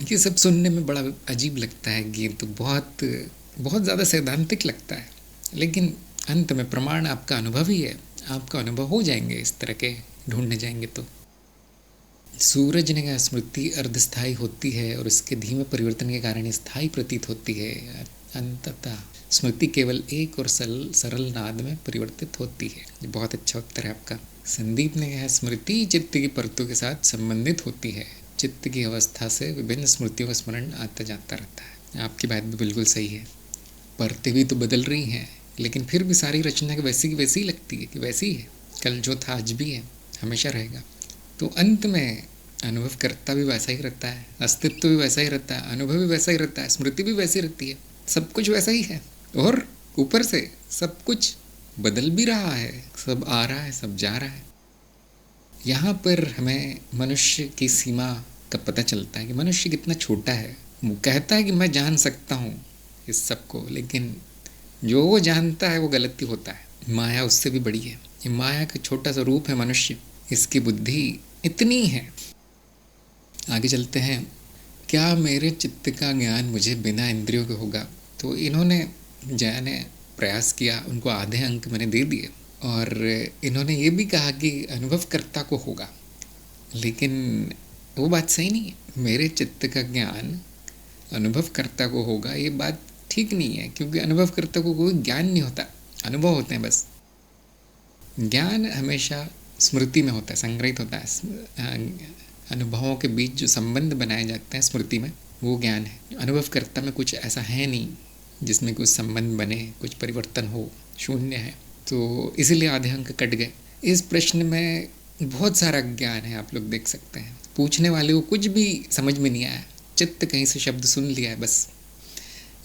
ये सब सुनने में बड़ा अजीब लगता है कि तो बहुत बहुत ज़्यादा सैद्धांतिक लगता है, लेकिन अंत में प्रमाण आपका अनुभव ही है। आपका अनुभव हो जाएंगे इस तरह के ढूंढने जाएंगे तो। सूरज ने कहा स्मृति अर्धस्थायी होती है और इसके धीमे परिवर्तन के कारण स्थायी प्रतीत होती है। अंततः स्मृति केवल एक और सरल नाद में परिवर्तित होती है। ये बहुत अच्छा उत्तर है आपका। संदीप ने कहा स्मृति चित्त की परतों के साथ संबंधित होती है। चित्त की अवस्था से विभिन्न स्मृतियों का स्मरण आता जाता रहता है। आपकी बात भी बिल्कुल सही है। परतें भी तो बदल रही हैं, लेकिन फिर भी सारी रचना वैसी की वैसी लगती है कि वैसी है। कल जो था आज भी है, हमेशा रहेगा। तो अंत में अनुभव करता भी वैसा ही रहता है, अस्तित्व भी वैसा ही रहता है, अनुभव भी वैसा ही रहता है, स्मृति भी वैसी रहती है, सब कुछ वैसा ही है। और ऊपर से सब कुछ बदल भी रहा है, सब आ रहा है, सब जा रहा है। यहाँ पर हमें मनुष्य की सीमा का पता चलता है कि मनुष्य कितना छोटा है। वो कहता है कि मैं जान सकता हूँ इस सब को, लेकिन जो वो जानता है वो गलती होता है। माया उससे भी बड़ी है। ये माया का छोटा सा रूप है मनुष्य, इसकी बुद्धि इतनी है। आगे चलते हैं। क्या मेरे चित्त का ज्ञान मुझे बिना इंद्रियों के होगा? तो इन्होंने जया ने प्रयास किया, उनको आधे अंक मैंने दे दिए, और इन्होंने ये भी कहा कि अनुभवकर्ता को होगा, लेकिन वो बात सही नहीं है। मेरे चित्त का ज्ञान अनुभवकर्ता को होगा, ये बात ठीक नहीं है, क्योंकि अनुभवकर्ता को कोई ज्ञान नहीं होता, अनुभव होते हैं बस। ज्ञान हमेशा स्मृति में होता है, संग्रहित होता है। अनुभवों के बीच जो संबंध बनाए जाते हैं स्मृति में, वो ज्ञान है। अनुभवकर्ता में कुछ ऐसा है नहीं जिसमें कुछ संबंध बने, कुछ परिवर्तन हो, शून्य है। तो इसीलिए आधे अंक कट गए। इस प्रश्न में बहुत सारा ज्ञान है, आप लोग देख सकते हैं। पूछने वाले को कुछ भी समझ में नहीं आया, चित्त कहीं से शब्द सुन लिया है, बस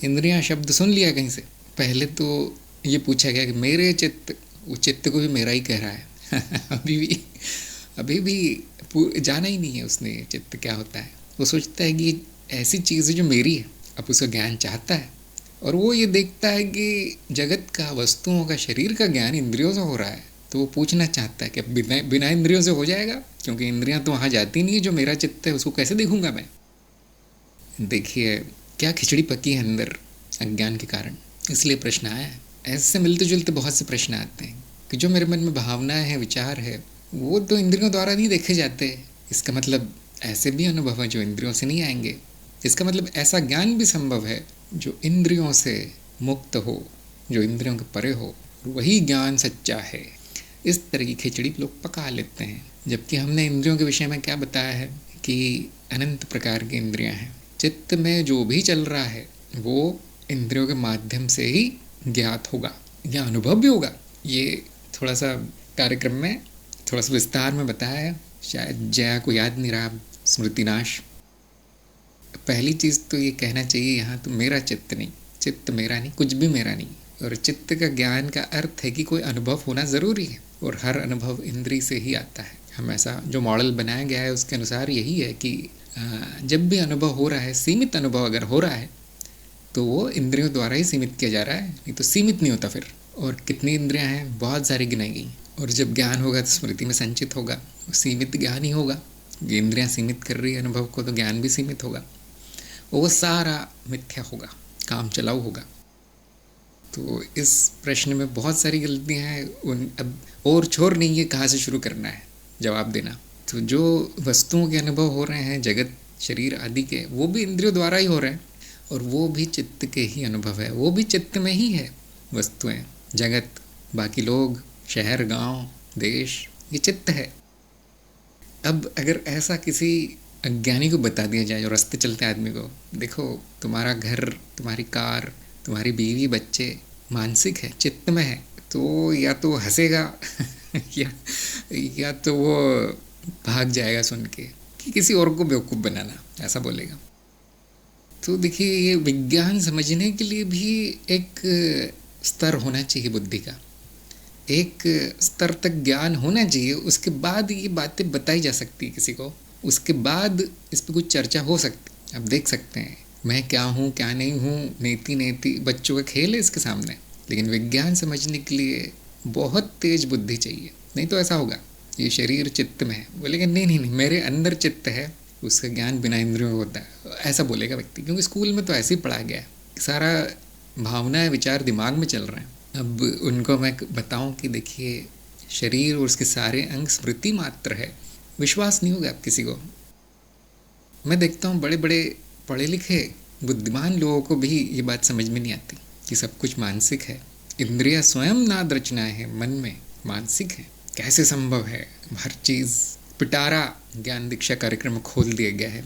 इंद्रियां शब्द सुन लिया कहीं से। पहले तो ये पूछा गया कि मेरे चित्त, वो चित्त को भी मेरा ही कह रहा है अभी भी जाना ही नहीं है उसने चित्त क्या होता है। वो सोचता है कि ऐसी चीज़ है जो मेरी है, अब उसका ज्ञान चाहता है, और वो ये देखता है कि जगत का, वस्तुओं का, शरीर का ज्ञान इंद्रियों से हो रहा है। तो वो पूछना चाहता है कि बिना इंद्रियों से हो जाएगा, क्योंकि इंद्रियां तो वहाँ जाती नहीं है। जो मेरा चित्त है उसको कैसे देखूंगा मैं? देखिए क्या खिचड़ी पकी है अंदर अज्ञान के कारण, इसलिए प्रश्न आया है। ऐसे मिलते जुलते बहुत से प्रश्न आते हैं कि जो मेरे मन में भावनाएं हैं, विचार है, वो तो इंद्रियों द्वारा नहीं देखे जाते। इसका मतलब ऐसे भी अनुभव है जो इंद्रियों से नहीं आएंगे। इसका मतलब ऐसा ज्ञान भी संभव है जो इंद्रियों से मुक्त हो, जो इंद्रियों के परे हो, वही ज्ञान सच्चा है। इस तरह की खिचड़ी लोग पका लेते हैं, जबकि हमने इंद्रियों के विषय में क्या बताया है कि अनंत प्रकार की इंद्रियां हैं। चित्त में जो भी चल रहा है वो इंद्रियों के माध्यम से ही ज्ञात होगा या अनुभव भी होगा। ये थोड़ा सा कार्यक्रम में थोड़ा सा विस्तार में बताया है, शायद जया को याद नहीं रहा, स्मृतिनाश। पहली चीज़ तो ये कहना चाहिए यहाँ, तो मेरा चित्त नहीं, चित्त मेरा नहीं, कुछ भी मेरा नहीं। और चित्त का ज्ञान का अर्थ है कि कोई अनुभव होना ज़रूरी है, और हर अनुभव इंद्रिय से ही आता है। हम ऐसा जो मॉडल बनाया गया है उसके अनुसार यही है कि जब भी अनुभव हो रहा है, सीमित अनुभव अगर हो रहा है तो वो इंद्रियों द्वारा ही सीमित किया जा रहा है, नहीं तो सीमित नहीं होता फिर। और कितनी इंद्रियां हैं? बहुत सारी गिनाई गई। और जब ज्ञान होगा तो स्मृति में संचित होगा, सीमित ज्ञान ही होगा। इंद्रियां सीमित कर रही है अनुभव को, तो ज्ञान भी सीमित होगा। वो सारा मिथ्या होगा, काम चलाऊ होगा। तो इस प्रश्न में बहुत सारी गलतियां हैं। अब और छोर नहीं है, कहाँ से शुरू करना है जवाब देना। तो जो वस्तुओं के अनुभव हो रहे हैं, जगत शरीर आदि के, वो भी इंद्रियों द्वारा ही हो रहे हैं, और वो भी चित्त के ही अनुभव है, वो भी चित्त में ही है। वस्तुएं, जगत, बाकी लोग, शहर, गांव, देश, ये चित्त है। अब अगर ऐसा किसी अज्ञानी को बता दिया जाए, जो रास्ते चलते आदमी को, देखो तुम्हारा घर, तुम्हारी कार, तुम्हारी बीवी, बच्चे मानसिक है, चित्त में है, तो या तो हंसेगा या तो वो भाग जाएगा सुन के कि किसी और को बेवकूफ़ बनाना, ऐसा बोलेगा। तो देखिए, ये विज्ञान समझने के लिए भी एक स्तर होना चाहिए बुद्धि का, एक स्तर तक ज्ञान होना चाहिए। उसके बाद ये बातें बताई जा सकती है किसी को, उसके बाद इस पर कुछ चर्चा हो सकती। अब देख सकते हैं मैं क्या हूँ क्या नहीं हूँ, नेति नेति बच्चों का खेल है इसके सामने। लेकिन विज्ञान समझने के लिए बहुत तेज बुद्धि चाहिए, नहीं तो ऐसा होगा ये शरीर चित्त में है, बोलेगा नहीं नहीं नहीं मेरे अंदर चित्त है, उसका ज्ञान बिना इंद्रियों होता है, ऐसा बोलेगा व्यक्ति। क्योंकि स्कूल में तो ऐसे ही पढ़ाया गया है, सारा भावनाएं विचार दिमाग में चल रहे हैं। अब उनको मैं बताऊं कि देखिए शरीर और उसके सारे अंग स्मृति मात्र है, विश्वास नहीं होगा आप किसी को। मैं देखता हूँ बड़े बड़े पढ़े लिखे बुद्धिमान लोगों को भी ये बात समझ में नहीं आती कि सब कुछ मानसिक है, इंद्रियां स्वयं नाद रचनाएं हैं, मन में मानसिक है, कैसे संभव है। हर चीज़ पिटारा ज्ञान दीक्षा कार्यक्रम में खोल दिया गया है,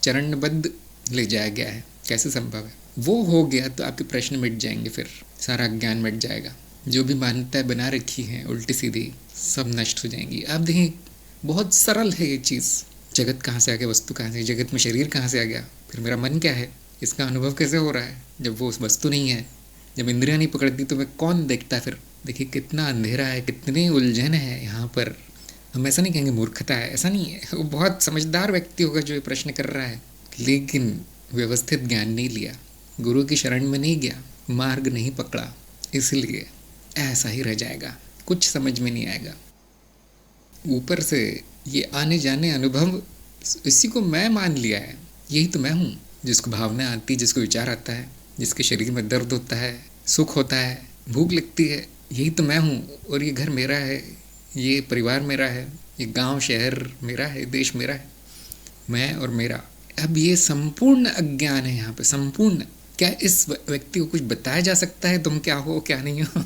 चरणबद्ध ले जाया गया है, कैसे संभव है। वो हो गया तो आपके प्रश्न मिट जाएंगे, फिर सारा ज्ञान मिट जाएगा। जो भी मान्यताएं बना रखी हैं उल्टी सीधी, सब नष्ट हो जाएंगी। आप देखें बहुत सरल है ये चीज़, जगत कहाँ से आ गया, वस्तु कहाँ से, जगत में शरीर कहाँ से आ गया, फिर मेरा मन क्या है, इसका अनुभव कैसे हो रहा है जब वो वस्तु नहीं है, जब इंद्रियां नहीं पकड़ती तो मैं कौन देखता है। फिर देखिए कितना अंधेरा है, कितनी उलझन है यहाँ पर। हम ऐसा नहीं कहेंगे मूर्खता है, ऐसा नहीं है, वो बहुत समझदार व्यक्ति होगा जो ये प्रश्न कर रहा है, लेकिन व्यवस्थित ज्ञान नहीं लिया, गुरु की शरण में नहीं गया, मार्ग नहीं पकड़ा, इसलिए ऐसा ही रह जाएगा, कुछ समझ में नहीं आएगा। ऊपर से ये आने जाने अनुभव, इसी को मैं मान लिया है, यही तो मैं हूँ। जिसको भावना आती, जिसको विचार आता है, जिसके शरीर में दर्द होता है, सुख होता है, भूख लगती है, यही तो मैं हूँ। और ये घर मेरा है, ये परिवार मेरा है, ये गांव शहर मेरा है, देश मेरा है, मैं और मेरा। अब ये संपूर्ण अज्ञान है यहाँ पे, संपूर्ण। क्या इस व्यक्ति को कुछ बताया जा सकता है तुम क्या हो क्या नहीं हो?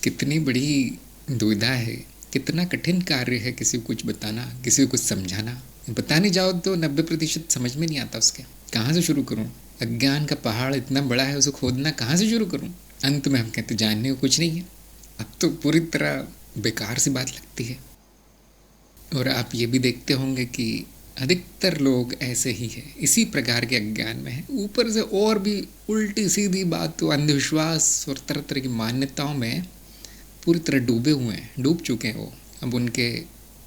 कितनी बड़ी दुविधा है, कितना कठिन कार्य है किसी को कुछ बताना, किसी को कुछ समझाना। बताने जाओ तो 90% समझ में नहीं आता उसके, कहाँ से शुरू करूँ। अज्ञान का पहाड़ इतना बड़ा है, उसे खोदना कहाँ से शुरू करूँ। अंत में हम कहते जानने को कुछ नहीं है। अब तो पूरी तरह बेकार सी बात लगती है। और आप ये भी देखते होंगे कि अधिकतर लोग ऐसे ही हैं, इसी प्रकार के अज्ञान में हैं। ऊपर से और भी उल्टी सीधी बात, तो अंधविश्वास और तरह तरह की मान्यताओं में पूरी तरह डूबे हुए हैं, डूब चुके हैं वो। अब उनके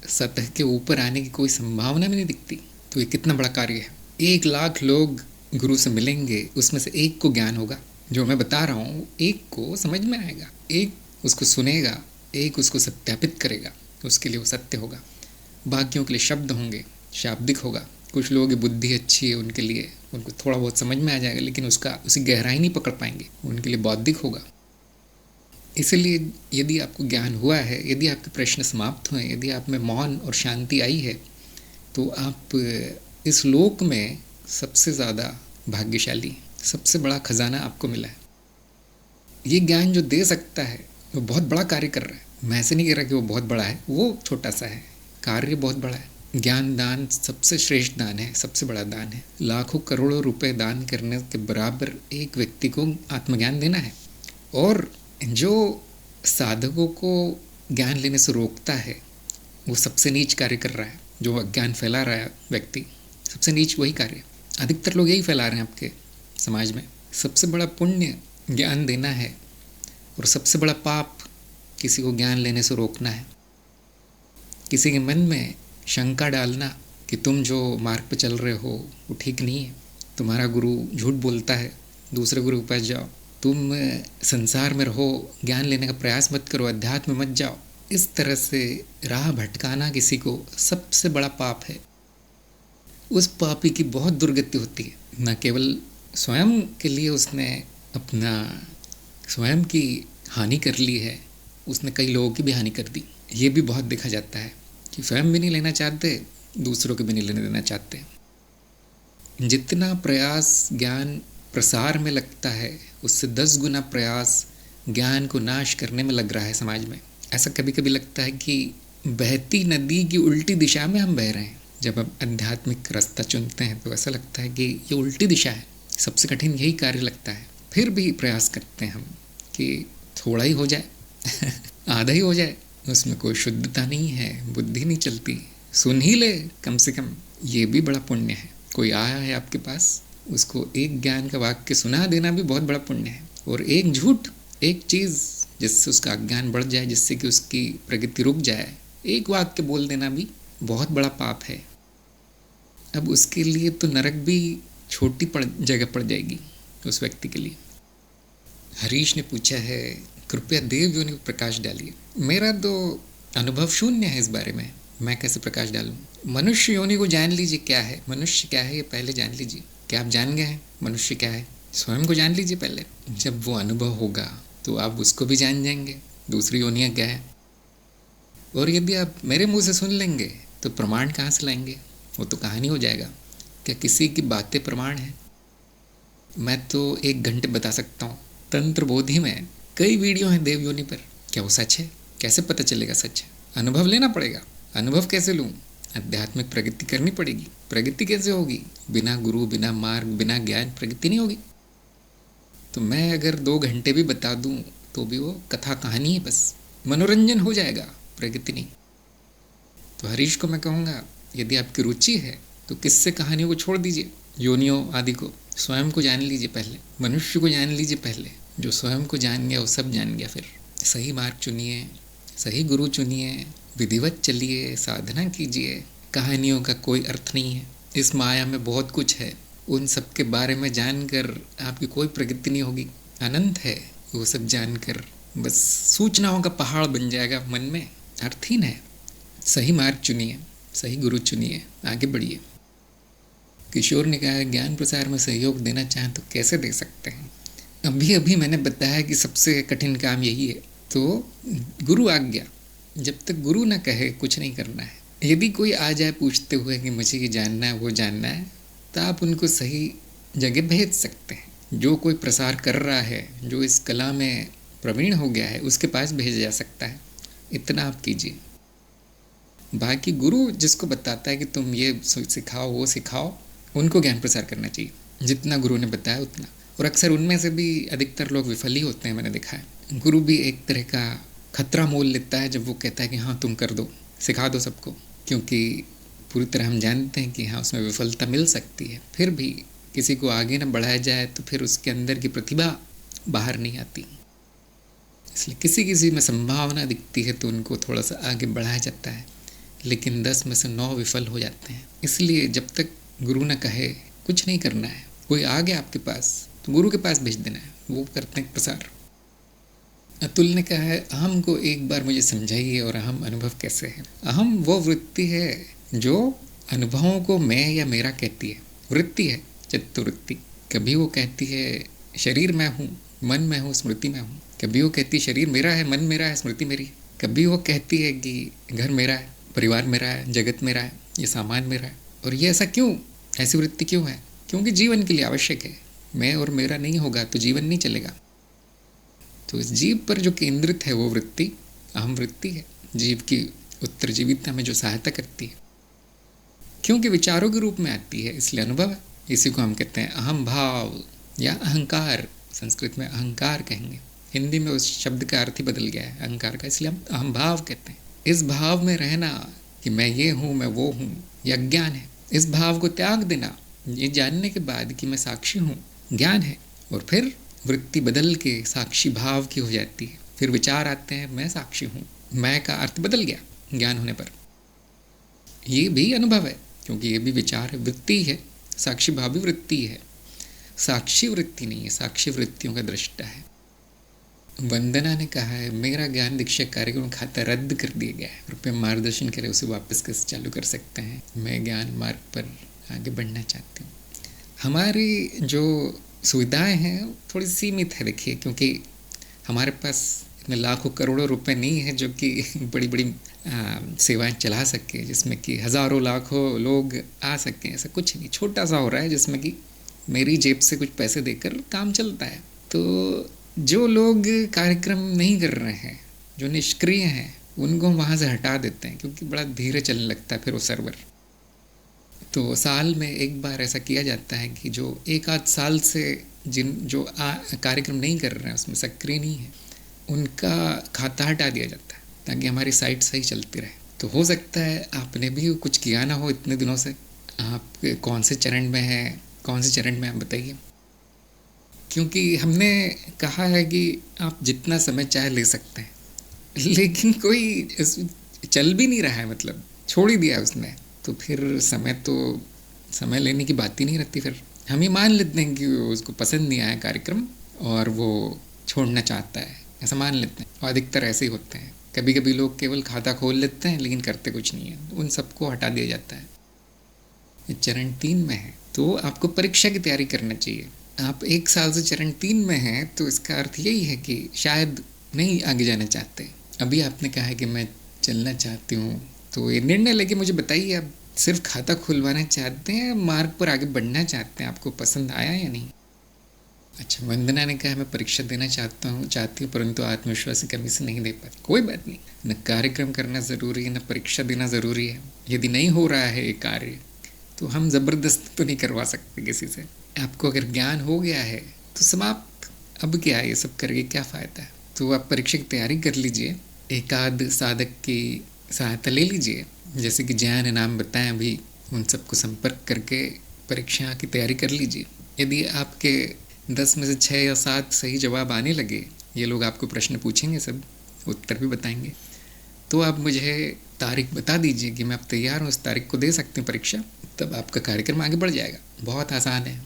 सतह के ऊपर आने की कोई संभावना भी नहीं दिखती। तो ये कितना बड़ा कार्य है। 1 लाख लोग गुरु से मिलेंगे, उसमें से एक को ज्ञान होगा, जो मैं बता रहा हूँ, एक को समझ में आएगा, एक उसको सुनेगा, एक उसको सत्यापित करेगा, उसके लिए वो सत्य होगा। बाकियों के लिए शब्द होंगे, शाब्दिक होगा। कुछ लोगों की बुद्धि अच्छी है, उनके लिए उनको थोड़ा बहुत समझ में आ जाएगा, लेकिन उसी गहराई नहीं पकड़ पाएंगे, उनके लिए बौद्धिक होगा। इसलिए यदि आपको ज्ञान हुआ है, यदि आपके प्रश्न समाप्त हुए, यदि आप में मौन और शांति आई है, तो आप इस लोक में सबसे ज़्यादा भाग्यशाली, सबसे बड़ा खजाना आपको मिला है। ये ज्ञान जो दे सकता है वो बहुत बड़ा कार्य कर रहा है। मैं ऐसे नहीं कह रहा कि वो बहुत बड़ा है, वो छोटा सा है, कार्य बहुत बड़ा है। ज्ञान दान सबसे श्रेष्ठ दान है, सबसे बड़ा दान है। लाखों करोड़ों रुपए दान करने के बराबर एक व्यक्ति को आत्मज्ञान देना है। और जो साधकों को ज्ञान लेने से रोकता है, वो सबसे नीच कार्य कर रहा है। जो अज्ञान फैला रहा है व्यक्ति, सबसे नीच वही कार्य। अधिकतर लोग यही फैला रहे हैं आपके समाज में। सबसे बड़ा पुण्य ज्ञान देना है, और सबसे बड़ा पाप किसी को ज्ञान लेने से रोकना है। किसी के मन में शंका डालना कि तुम जो मार्ग पर चल रहे हो वो ठीक नहीं है, तुम्हारा गुरु झूठ बोलता है, दूसरे गुरु के पास जाओ, तुम संसार में रहो, ज्ञान लेने का प्रयास मत करो, अध्यात्म में मत जाओ। इस तरह से राह भटकाना किसी को सबसे बड़ा पाप है। उस पापी की बहुत दुर्गति होती है। न केवल स्वयं के लिए उसने अपना स्वयं की हानि कर ली है, उसने कई लोगों की भी हानि कर दी। ये भी बहुत देखा जाता है कि स्वयं भी नहीं लेना चाहते, दूसरों को भी नहीं लेने देना चाहते। जितना प्रयास ज्ञान प्रसार में लगता है, उससे 10 गुना प्रयास ज्ञान को नाश करने में लग रहा है समाज में। ऐसा कभी कभी लगता है कि बहती नदी की उल्टी दिशा में हम बह रहे हैं। जब हम आध्यात्मिक रास्ता चुनते हैं तो ऐसा लगता है कि ये उल्टी दिशा है, सबसे कठिन यही कार्य लगता है। फिर भी प्रयास करते हैं हम कि थोड़ा ही हो जाए आधा ही हो जाए, उसमें कोई शुद्धता नहीं है, बुद्धि नहीं चलती, सुन ही ले कम से कम, ये भी बड़ा पुण्य है। कोई आया है आपके पास, उसको एक ज्ञान का वाक्य सुना देना भी बहुत बड़ा पुण्य है। और एक झूठ, एक चीज़ जिससे उसका अज्ञान बढ़ जाए, जिससे कि उसकी प्रगति रुक जाए, एक वाक्य बोल देना भी बहुत बड़ा पाप है। अब उसके लिए तो नरक भी छोटी जगह पड़ जाएगी उस व्यक्ति के लिए। हरीश ने पूछा है, कृपया देव योनि पर प्रकाश डालिए। मेरा तो अनुभव शून्य है इस बारे में, मैं कैसे प्रकाश डालूं? मनुष्य योनि को जान लीजिए क्या है, मनुष्य क्या है ये पहले जान लीजिए। क्या आप जान गए हैं मनुष्य क्या है? स्वयं को जान लीजिए पहले। जब वो अनुभव होगा तो आप उसको भी जान जाएंगे, दूसरी योनियाँ क्या है। और यदि आप मेरे मुंह से सुन लेंगे तो प्रमाण कहाँ से लाएंगे? वो तो कहानी हो जाएगा। क्या किसी की बातें प्रमाण है? मैं तो 1 घंटे बता सकता हूँ। तंत्र बोधि में कई वीडियो हैं देव योनि पर। क्या वो सच है? कैसे पता चलेगा सच है? अनुभव लेना पड़ेगा। अनुभव कैसे लूँ? आध्यात्मिक प्रगति करनी पड़ेगी। प्रगति कैसे होगी? बिना गुरु, बिना मार्ग, बिना ज्ञान प्रगति नहीं होगी। तो मैं अगर 2 घंटे भी बता दूँ तो भी वो कथा कहानी है, बस मनोरंजन हो जाएगा, प्रगति नहीं। तो हरीश को मैं कहूँगा, यदि आपकी रुचि है तो किससे कहानियों को छोड़ दीजिए, योनियों आदि को। स्वयं को जान लीजिए पहले, मनुष्य को जान लीजिए पहले। जो स्वयं को जान गया वो सब जान गया। फिर सही मार्ग चुनिए, सही गुरु चुनिए, विधिवत चलिए, साधना कीजिए। कहानियों का कोई अर्थ नहीं है। इस माया में बहुत कुछ है, उन सब के बारे में जानकर आपकी कोई प्रगति नहीं होगी। अनंत है वो सब जानकर, बस सूचनाओं का पहाड़ बन जाएगा मन में, अर्थहीन है। सही मार्ग चुनिए, सही गुरु चुनिए, आगे बढ़िए। किशोर ने कहा, ज्ञान प्रसार में सहयोग देना चाहें तो कैसे दे सकते हैं? अभी अभी मैंने बताया कि सबसे कठिन काम यही है। तो गुरु आज्ञा, जब तक गुरु ना कहे कुछ नहीं करना है। यदि कोई आ जाए पूछते हुए कि मुझे ये जानना है वो जानना है, तो आप उनको सही जगह भेज सकते हैं। जो कोई प्रसार कर रहा है, जो इस कला में प्रवीण हो गया है, उसके पास भेजा जा सकता है। इतना आप कीजिए। बाकी गुरु जिसको बताता है कि तुम ये सिखाओ वो सिखाओ, उनको ज्ञान प्रसार करना चाहिए, जितना गुरु ने बताया उतना। और अक्सर उनमें से भी अधिकतर लोग विफल ही होते हैं, मैंने देखा है। गुरु भी एक तरह का खतरा मोल लेता है जब वो कहता है कि हाँ तुम कर दो, सिखा दो सबको, क्योंकि पूरी तरह हम जानते हैं कि हाँ उसमें विफलता मिल सकती है। फिर भी किसी को आगे न बढ़ाया जाए तो फिर उसके अंदर की प्रतिभा बाहर नहीं आती। इसलिए किसी किसी में संभावना दिखती है तो उनको थोड़ा सा आगे बढ़ाया जाता है, लेकिन 10 में से 9 विफल हो जाते हैं। इसलिए जब तक गुरु न कहे कुछ नहीं करना है। कोई आ गया आपके पास तो गुरु के पास भेज देना है, वो करते हैं प्रसार। अतुल ने कहा है, अहम को एक बार मुझे समझाइए और अहम अनुभव कैसे है? अहम वो वृत्ति है जो अनुभवों को मैं या मेरा कहती है। वृत्ति है चित्तवृत्ति। कभी वो कहती है शरीर मैं हूँ, मन मैं हूँ, स्मृति मैं हूँ। कभी वो कहती है शरीर मेरा है, मन मेरा है, स्मृति मेरी है। कभी वो कहती है कि घर मेरा है, परिवार मेरा है, जगत मेरा है, ये सामान मेरा है। और ये ऐसा क्यों? ऐसी वृत्ति क्यों है? क्योंकि जीवन के लिए आवश्यक है। मैं और मेरा नहीं होगा तो जीवन नहीं चलेगा। तो इस जीव पर जो केंद्रित है वो वृत्ति अहम वृत्ति है, जीव की उत्तरजीविता में जो सहायता करती है। क्योंकि विचारों के रूप में आती है इसलिए अनुभव है। इसी को हम कहते हैं अहम भाव या अहंकार। संस्कृत में अहंकार कहेंगे, हिंदी में उस शब्द का अर्थ ही बदल गया है अहंकार का, इसलिए हम अहम भाव कहते हैं। इस भाव में रहना कि मैं ये हूँ, मैं वो हूँ, यह अज्ञान है। इस भाव को त्याग देना, ये जानने के बाद कि मैं साक्षी हूँ, ज्ञान है। और फिर वृत्ति बदल के साक्षी भाव की हो जाती है। फिर विचार आते हैं मैं साक्षी हूँ, मैं का अर्थ बदल गया ज्ञान होने पर। ये भी अनुभव है, क्योंकि ये भी विचार है, वृत्ति है। साक्षी भाव भी वृत्ति है, साक्षी वृत्ति नहीं है, साक्षी वृत्तियों का दृष्टा है। वंदना ने कहा है, मेरा ज्ञान दीक्षा कार्यक्रम खाता रद्द कर दिया गया है, कृपया मार्गदर्शन करें, उसे वापस कैसे चालू कर सकते हैं? मैं ज्ञान मार्ग पर आगे बढ़ना चाहती हूँ। हमारी जो सुविधाएं हैं थोड़ी सीमित है, देखिए, क्योंकि हमारे पास इतने लाखों करोड़ों रुपए नहीं है जो कि बड़ी बड़ी सेवाएं चला सके, जिसमें कि हज़ारों लाखों लोग आ सकें। ऐसा कुछ नहीं, छोटा सा हो रहा है जिसमें कि मेरी जेब से कुछ पैसे देकर काम चलता है। तो जो लोग कार्यक्रम नहीं कर रहे हैं, जो निष्क्रिय हैं, उनको वहाँ से हटा देते हैं, क्योंकि बड़ा धीरे चलने लगता है फिर वो सर्वर। तो साल में एक बार ऐसा किया जाता है कि जो एक आध साल से जो कार्यक्रम नहीं कर रहे हैं, उसमें सक्रिय नहीं है, उनका खाता हटा दिया जाता है, ताकि हमारी साइट सही चलती रहे। तो हो सकता है आपने भी कुछ किया ना हो इतने दिनों से। आप कौन से चरण में हैं, कौन से चरण में, आप बताइए। क्योंकि हमने कहा है कि आप जितना समय चाहे ले सकते हैं, लेकिन कोई चल भी नहीं रहा है, मतलब छोड़ ही दिया उसने, तो फिर समय लेने की बात ही नहीं रहती। फिर हम ही मान लेते हैं कि उसको पसंद नहीं आया कार्यक्रम और वो छोड़ना चाहता है, ऐसा मान लेते हैं। और अधिकतर ऐसे ही होते हैं। कभी कभी लोग केवल खाता खोल लेते हैं लेकिन करते कुछ नहीं है, उन सबको हटा दिया जाता है। ये चरण 3 में है, तो आपको परीक्षा की तैयारी करना चाहिए। आप 1 साल से चरण 3 में हैं, तो इसका अर्थ यही है कि शायद नहीं आगे जाना चाहते। अभी आपने कहा है कि मैं चलना चाहती हूँ, तो ये निर्णय लेके मुझे बताइए, आप सिर्फ खाता खुलवाना चाहते हैं, मार्ग पर आगे बढ़ना चाहते हैं? आपको पसंद आया या नहीं? अच्छा, वंदना ने कहा मैं परीक्षा देना चाहती हूँ, परंतु आत्मविश्वास की कमी से नहीं दे पाती। कोई बात नहीं, न कार्यक्रम करना ज़रूरी है, न परीक्षा देना ज़रूरी है। यदि नहीं हो रहा है ये कार्य, तो हम ज़बरदस्ती तो नहीं करवा सकते किसी से। आपको अगर ज्ञान हो गया है तो समाप्त। अब क्या, ये सब करके क्या फ़ायदा है? तो आप परीक्षा की तैयारी कर लीजिए, एक आध साधक की सहायता ले लीजिए, जैसे कि जया ने नाम बताया अभी, उन सबको संपर्क करके परीक्षा की तैयारी कर लीजिए। यदि आपके 10 में से 6 या 7 सही जवाब आने लगे, ये लोग आपको प्रश्न पूछेंगे, सब उत्तर भी बताएंगे, तो आप मुझे तारीख बता दीजिए कि मैं अब तैयार हूँ, इस तारीख को दे सकते हैं परीक्षा, तब आपका कार्यक्रम आगे बढ़ जाएगा। बहुत आसान है।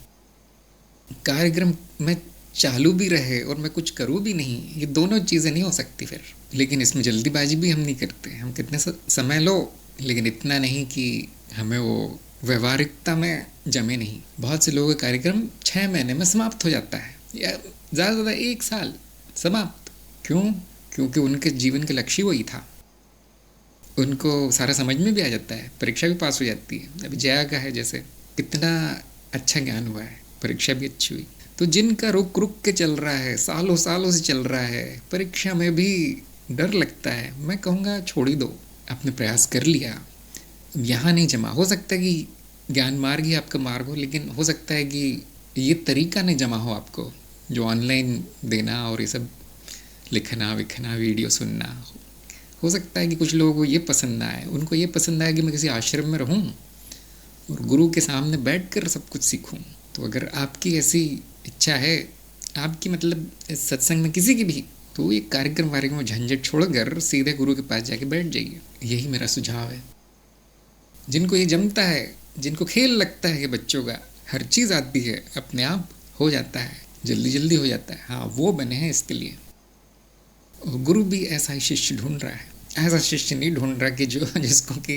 कार्यक्रम में चालू भी रहे और मैं कुछ करूँ भी नहीं, ये दोनों चीज़ें नहीं हो सकती फिर। लेकिन इसमें जल्दीबाजी भी हम नहीं करते। हम कितने समय लो, लेकिन इतना नहीं कि हमें वो व्यवहारिकता में जमे नहीं। बहुत से लोगों का कार्यक्रम 6 महीने में समाप्त हो जाता है, या ज़्यादा से ज़्यादा 1 साल समाप्त। क्यों? क्योंकि उनके जीवन के लक्ष्य वही था। उनको सारा समझ में भी आ जाता है, परीक्षा भी पास हो जाती है। अभी जया का है जैसे, कितना अच्छा ज्ञान हुआ है, परीक्षा भी अच्छी हुई। तो जिनका रुक रुक के चल रहा है, सालों सालों से चल रहा है, परीक्षा में भी डर लगता है, मैं कहूँगा छोड़ ही दो। आपने प्रयास कर लिया, यहाँ नहीं जमा। हो सकता है कि ज्ञान मार्ग ही आपका मार्ग हो, लेकिन हो सकता है कि ये तरीका नहीं जमा हो आपको, जो ऑनलाइन देना और ये सब लिखना विखना वीडियो सुनना। हो सकता है कि कुछ लोगों को ये पसंद ना आए, उनको ये पसंद आए कि मैं किसी आश्रम में रहूं और गुरु के सामने बैठकर सब कुछ सीखूं। तो अगर आपकी ऐसी इच्छा है, आपकी मतलब सत्संग में किसी की भी, तो ये कार्यक्रम में झंझट छोड़कर सीधे गुरु के पास जाके बैठ जाइए। यही मेरा सुझाव है। जिनको ये जमता है, जिनको खेल लगता है कि बच्चों का हर चीज़ आती है, अपने आप हो जाता है, जल्दी जल्दी हो जाता है, हाँ, वो बने हैं इसके लिए। गुरु भी ऐसा ही शिष्य ढूंढ रहा है। ऐसा शिष्य नहीं ढूंढ रहा कि जिसको कि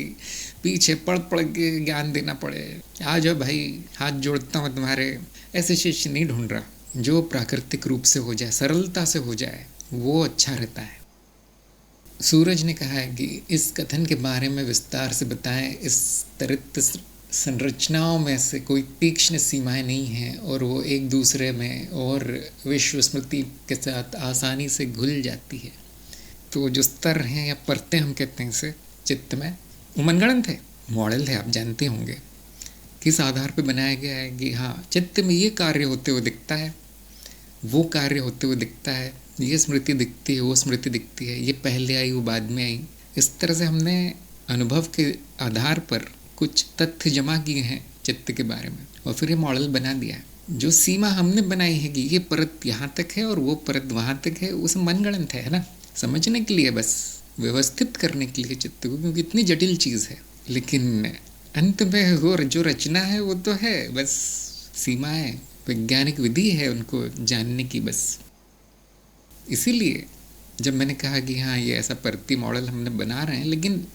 पीछे पढ़ पढ़ के ज्ञान देना पड़े, आ जाओ भाई हाथ जोड़ता हूँ तुम्हारे, ऐसे शिष्य नहीं ढूंढ रहा। जो प्राकृतिक रूप से हो जाए, सरलता से हो जाए, वो अच्छा रहता है। सूरज ने कहा है कि इस कथन के बारे में विस्तार से बताएं। इस त्वरित संरचनाओं में से कोई तीक्ष्ण सीमाएं नहीं हैं और वो एक दूसरे में और विश्व स्मृति के साथ आसानी से घुल जाती है। तो जो स्तर हैं या परतें हम कहते हैं इसे चित्त में, वो मनगढ़ंत है, मॉडल है, आप जानते होंगे। किस आधार पर बनाया गया है कि हाँ, चित्त में ये कार्य होते हुए दिखता है, वो कार्य होते हुए दिखता है, ये स्मृति दिखती है, वो स्मृति दिखती है, ये पहले आई वो बाद में आई। इस तरह से हमने अनुभव के आधार पर कुछ तथ्य जमा किए हैं चित्त के बारे में और फिर ये मॉडल बना दिया है। जो सीमा हमने बनाई है कि ये परत यहाँ तक है और वो परत वहाँ तक है, उस मनगढ़ंत है ना, समझने के लिए, बस व्यवस्थित करने के लिए चित्त को, क्योंकि इतनी जटिल चीज़ है। लेकिन अंत में वो जो रचना है वो तो है, बस सीमाएं, वैज्ञानिक विधि है उनको जानने की बस। इसीलिए जब मैंने कहा कि हाँ, ये ऐसा परती मॉडल हमने बना रहे हैं, लेकिन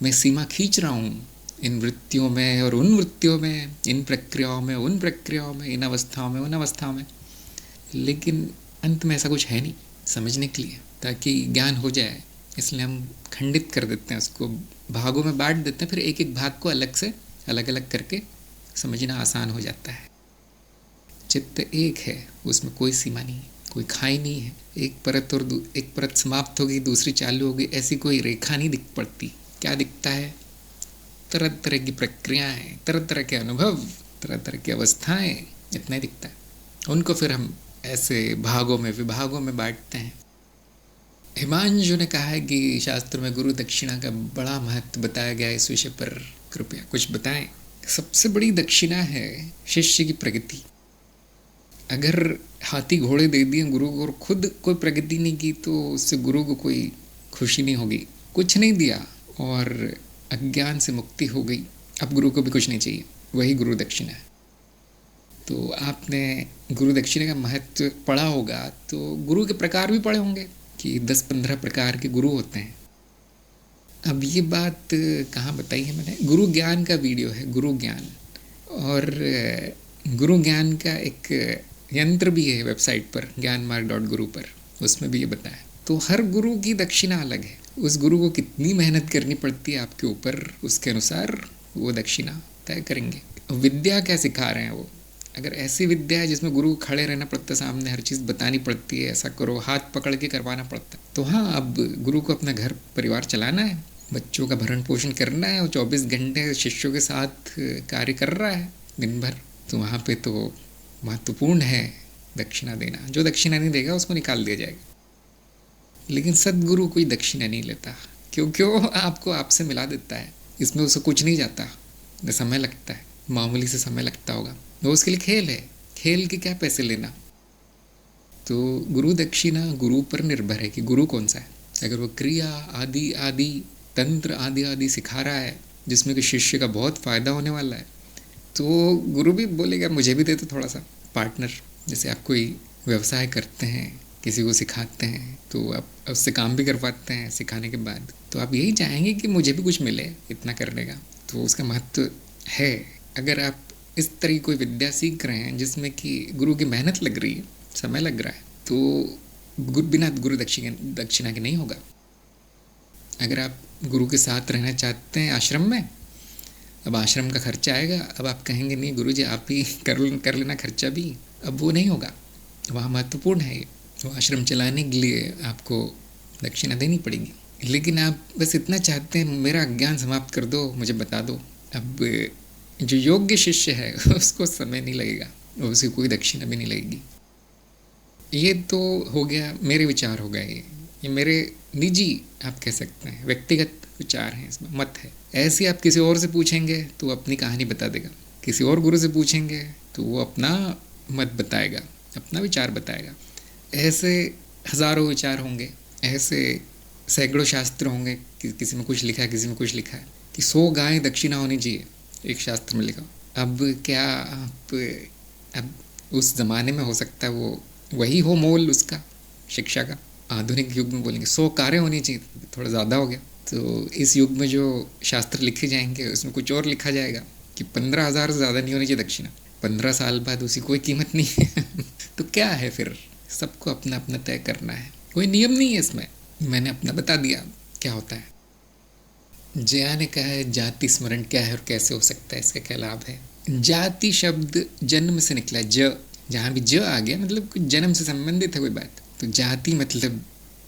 मैं सीमा खींच रहा हूँ, इन वृत्तियों में और उन वृत्तियों में, इन प्रक्रियाओं में उन प्रक्रियाओं में, इन अवस्थाओं में उन अवस्थाओं में, लेकिन अंत में ऐसा कुछ है नहीं समझने के लिए, ताकि ज्ञान हो जाए। इसलिए हम खंडित कर देते हैं, उसको भागों में बांट देते हैं, फिर एक एक भाग को अलग से अलग अलग करके समझना आसान हो जाता है। चित्त एक है, उसमें कोई सीमा नहीं है, कोई खाई नहीं है। एक परत और एक परत समाप्त होगी, दूसरी चालू होगी, ऐसी कोई रेखा नहीं दिख पड़ती। क्या दिखता है? तरह तरह की प्रक्रियाएं, तरह तरह के अनुभव, तरह तरह की अवस्थाएं, इतना ही दिखता है। उनको फिर हम ऐसे भागों में, विभागों में बांटते हैं। हिमांशु ने कहा है कि शास्त्र में गुरु दक्षिणा का बड़ा महत्व बताया गया है, इस विषय पर कृपया कुछ बताएं। सबसे बड़ी दक्षिणा है शिष्य की प्रगति। अगर हाथी घोड़े दे दिए गुरु को और खुद कोई प्रगति नहीं की, तो उससे गुरु को कोई खुशी नहीं होगी। कुछ नहीं दिया और अज्ञान से मुक्ति हो गई, अब गुरु को भी कुछ नहीं चाहिए, वही गुरु दक्षिणा है। तो आपने गुरु दक्षिणा का महत्व पढ़ा होगा, तो गुरु के प्रकार भी पढ़े होंगे कि 10-15 प्रकार के गुरु होते हैं। अब ये बात कहाँ बताई है मैंने? गुरु ज्ञान का वीडियो है, गुरु ज्ञान, और गुरु ज्ञान का एक यंत्र भी है वेबसाइट पर, ज्ञानमार्ग.गुरु पर, उसमें भी ये बताया। तो हर गुरु की दक्षिणा अलग है, उस गुरु को कितनी मेहनत करनी पड़ती है आपके ऊपर, उसके अनुसार वो दक्षिणा तय करेंगे। विद्या क्या सिखा रहे हैं वो? अगर ऐसी विद्या है जिसमें गुरु को खड़े रहना पड़ता है, सामने हर चीज़ बतानी पड़ती है, ऐसा करो, हाथ पकड़ के करवाना पड़ता है, तो हाँ, अब गुरु को अपना घर परिवार चलाना है, बच्चों का भरण पोषण करना है, और 24 घंटे शिष्यों के साथ कार्य कर रहा है दिन भर, तो वहाँ पे तो महत्वपूर्ण है दक्षिणा देना। जो दक्षिणा नहीं देगा उसको निकाल दिया जाएगा। लेकिन सदगुरु कोई दक्षिणा नहीं लेता, क्यों आपको आपसे मिला देता है, इसमें उसको कुछ नहीं जाता, समय लगता है, मामूली से समय लगता होगा, वो उसके लिए खेल है, खेल के क्या पैसे लेना। तो गुरु दक्षिणा गुरु पर निर्भर है कि गुरु कौन सा है। अगर वो क्रिया आदि आदि, तंत्र आदि आदि सिखा रहा है जिसमें कि शिष्य का बहुत फ़ायदा होने वाला है, तो गुरु भी बोलेगा मुझे भी दे दो थोड़ा सा पार्टनर। जैसे आप कोई व्यवसाय करते हैं, किसी को सिखाते हैं, तो आप उससे काम भी करवाते हैं सिखाने के बाद, तो आप यही चाहेंगे कि मुझे भी कुछ मिले इतना करने का, तो उसका महत्व है। अगर आप इस तरह कोई विद्या सीख रहे हैं जिसमें कि गुरु की मेहनत लग रही है, समय लग रहा है, तो बिना गुरु दक्षिणा के नहीं होगा। अगर आप गुरु के साथ रहना चाहते हैं आश्रम में, अब आश्रम का खर्चा आएगा, अब आप कहेंगे नहीं गुरुजी आप ही कर लेना खर्चा भी, अब वो नहीं होगा। वहाँ महत्वपूर्ण है, वो आश्रम चलाने के लिए आपको दक्षिणा देनी पड़ेगी। लेकिन आप बस इतना चाहते हैं मेरा अज्ञान समाप्त कर दो, मुझे बता दो, अब जो योग्य शिष्य है उसको समय नहीं लगेगा, उसकी कोई दक्षिणा भी नहीं लगेगी। ये तो हो गया, मेरे विचार हो गए, ये मेरे निजी आप कह सकते हैं व्यक्तिगत विचार हैं, इसमें मत है। ऐसे आप किसी और से पूछेंगे तो वो अपनी कहानी बता देगा, किसी और गुरु से पूछेंगे तो वो अपना मत बताएगा, अपना विचार बताएगा। ऐसे हज़ारों विचार होंगे, ऐसे सैकड़ों शास्त्र होंगे कि किसी में कुछ लिखा है, किसी में कुछ लिखा है कि 100 गायें दक्षिणा होनी चाहिए, एक शास्त्र में लिखा। अब क्या आप अब उस ज़माने में हो सकता है वो वही हो मोल उसका शिक्षा का, आधुनिक युग में बोलेंगे 100 कारें होनी चाहिए, थोड़ा ज़्यादा हो गया। तो इस युग में जो शास्त्र लिखे जाएंगे उसमें कुछ और लिखा जाएगा कि 15,000 से ज़्यादा नहीं होनी चाहिए दक्षिणा, 15 साल बाद उसी कोई कीमत नहीं है तो क्या है फिर? सबको अपना अपना तय करना है, कोई नियम नहीं है इसमें। मैंने अपना बता दिया क्या होता है। जया ने कहा है जाति स्मरण क्या है और कैसे हो सकता है, इसका क्या लाभ है? जाति शब्द जन्म से निकला, जहाँ भी ज आ गया मतलब कुछ जन्म से संबंधित है कोई बात। तो जाति मतलब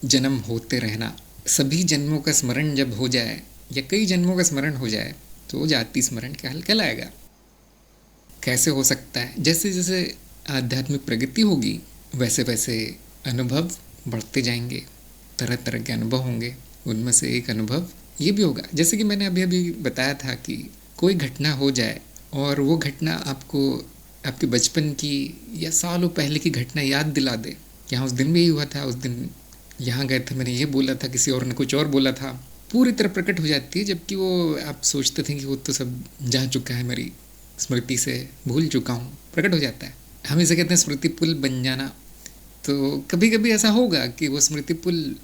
जन्म होते रहना, सभी जन्मों का स्मरण जब हो जाए या कई जन्मों का स्मरण हो जाए तो जाति स्मरण कहलाएगा। कैसे हो सकता है? जैसे जैसे आध्यात्मिक प्रगति होगी वैसे वैसे अनुभव बढ़ते जाएंगे, तरह तरह के अनुभव होंगे, उनमें से एक अनुभव ये भी होगा। जैसे कि मैंने अभी अभी बताया था कि कोई घटना हो जाए और वो घटना आपको आपके बचपन की या सालों पहले की घटना याद दिला दे, यहाँ उस दिन भी यही हुआ था, उस दिन यहाँ गए थे, मैंने ये बोला था, किसी और ने कुछ और बोला था, पूरी तरह प्रकट हो जाती है। जबकि वो आप सोचते थे कि वो तो सब जा चुका है, मेरी स्मृति से भूल चुका हूँ, प्रकट हो जाता है। हम इसे कहते हैं स्मृति पुल बन जाना। तो कभी कभी ऐसा होगा कि वो स्मृति पुल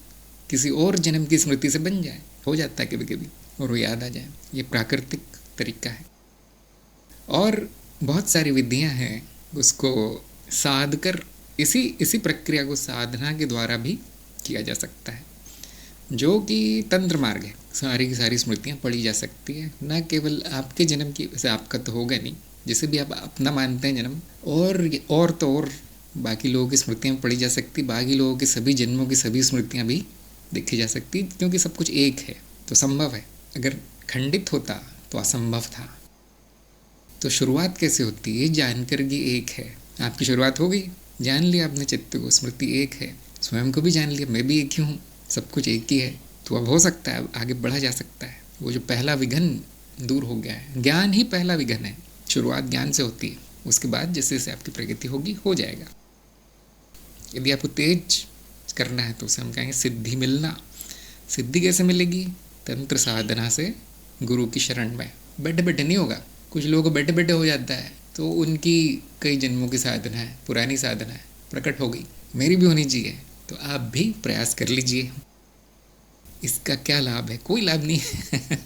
किसी और जन्म की स्मृति से बन जाए, हो जाता है कभी कभी, और वो याद आ जाए। ये प्राकृतिक तरीका है। और बहुत सारी विधियां हैं, उसको साध कर इसी इसी प्रक्रिया को साधना के द्वारा भी किया जा सकता है, जो कि तंत्र मार्ग है। सारी की सारी स्मृतियाँ पढ़ी जा सकती है, न केवल आपके जन्म की, वैसे आपका तो होगा नहीं, जिसे भी आप अपना मानते हैं जन्म, और तो और बाकी लोगों की स्मृतियाँ पढ़ी जा सकती, बाकी लोगों के सभी जन्मों की सभी स्मृतियाँ भी देखी जा सकती, क्योंकि सब कुछ एक है तो संभव है। अगर खंडित होता तो असंभव था। तो शुरुआत कैसे होती है? जानकर कि एक है। आपकी शुरुआत हो गई, जान लिया आपने चित्त को, स्मृति एक है, स्वयं को भी जान लिया, मैं भी एक ही हूँ, सब कुछ एक ही है। तो अब हो सकता है, आगे बढ़ा जा सकता है। वो जो पहला विघन दूर हो गया है। ज्ञान ही पहला विघन है। शुरुआत ज्ञान से होती है, उसके बाद जैसे जैसे आपकी प्रगति होगी हो जाएगा। यदि आपको तेज करना है तो उसे हम कहेंगे सिद्धि मिलना। सिद्धि कैसे मिलेगी? तंत्र साधना से, गुरु की शरण में। बैठे बैठे नहीं होगा। कुछ लोगों को बैठे बैठे हो जाता है, तो उनकी कई जन्मों की साधना है, पुरानी साधना है, प्रकट हो गई। मेरी भी होनी चाहिए, तो आप भी प्रयास कर लीजिए। इसका क्या लाभ है? कोई लाभ नहीं है।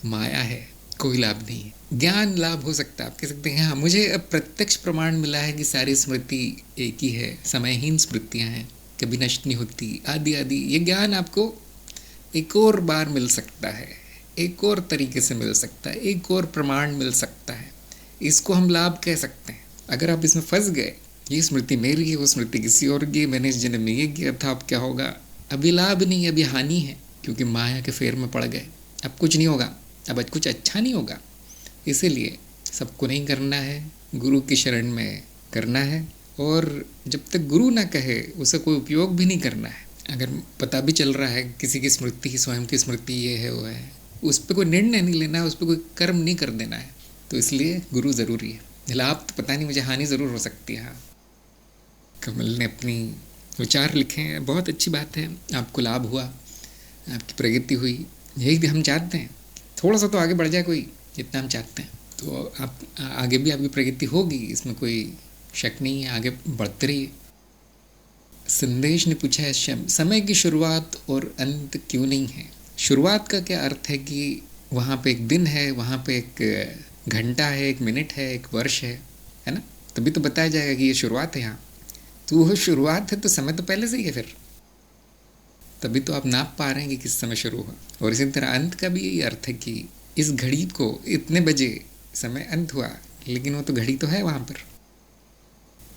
माया है, कोई लाभ नहीं है। ज्ञान लाभ हो सकता है, आप कह सकते हैं हाँ मुझे अब प्रत्यक्ष प्रमाण मिला है कि सारी स्मृति एक ही है, समयहीन स्मृतियां हैं, कभी नष्ट नहीं होती, आदि आदि। ये ज्ञान आपको एक और बार मिल सकता है, एक और तरीके से मिल सकता है, एक और प्रमाण मिल सकता है। इसको हम लाभ कह सकते हैं। अगर आप इसमें फंस गए, ये स्मृति मेरी है, वो स्मृति किसी और की, मैंने इस जन्म में ये किया था, अब क्या होगा? अभी लाभ नहीं, अभी हानि है, क्योंकि माया के फेर में पड़ गए। अब कुछ नहीं होगा, अब कुछ अच्छा नहीं होगा। इसीलिए सबको नहीं करना है, गुरु की शरण में करना है। और जब तक गुरु ना कहे उसे कोई उपयोग भी नहीं करना है। अगर पता भी चल रहा है किसी की स्मृति, स्वयं की स्मृति ये है वो है, उस पर कोई निर्णय नहीं लेना है, उस पर कोई कर्म नहीं कर देना है। तो इसलिए गुरु ज़रूरी है। लाभ तो पता नहीं, मुझे हानि ज़रूर हो सकती है। हाँ, कमल ने अपनी विचार लिखे हैं, बहुत अच्छी बात है। आपको लाभ हुआ, आपकी प्रगति हुई, यही हम चाहते हैं। थोड़ा सा तो आगे बढ़ जाए कोई, जितना हम चाहते हैं, तो आप आगे भी आपकी प्रगति होगी, इसमें कोई शक नहीं है। आगे बढ़ते रहिए। संदेश ने पूछा है, समय की शुरुआत और अंत क्यों नहीं है? शुरुआत का क्या अर्थ है कि वहाँ पे एक दिन है, वहाँ पे एक घंटा है, एक मिनट है, एक वर्ष है ना? तभी तो बताया जाएगा कि ये शुरुआत है। यहाँ तो वो शुरुआत है, तो समय तो पहले से ही है। फिर तभी तो आप नाप पा रहे हैं कि किस समय शुरू हुआ। और इसी तरह अंत का भी यही अर्थ है कि इस घड़ी को इतने बजे समय अंत हुआ, लेकिन वो तो घड़ी तो है वहाँ पर।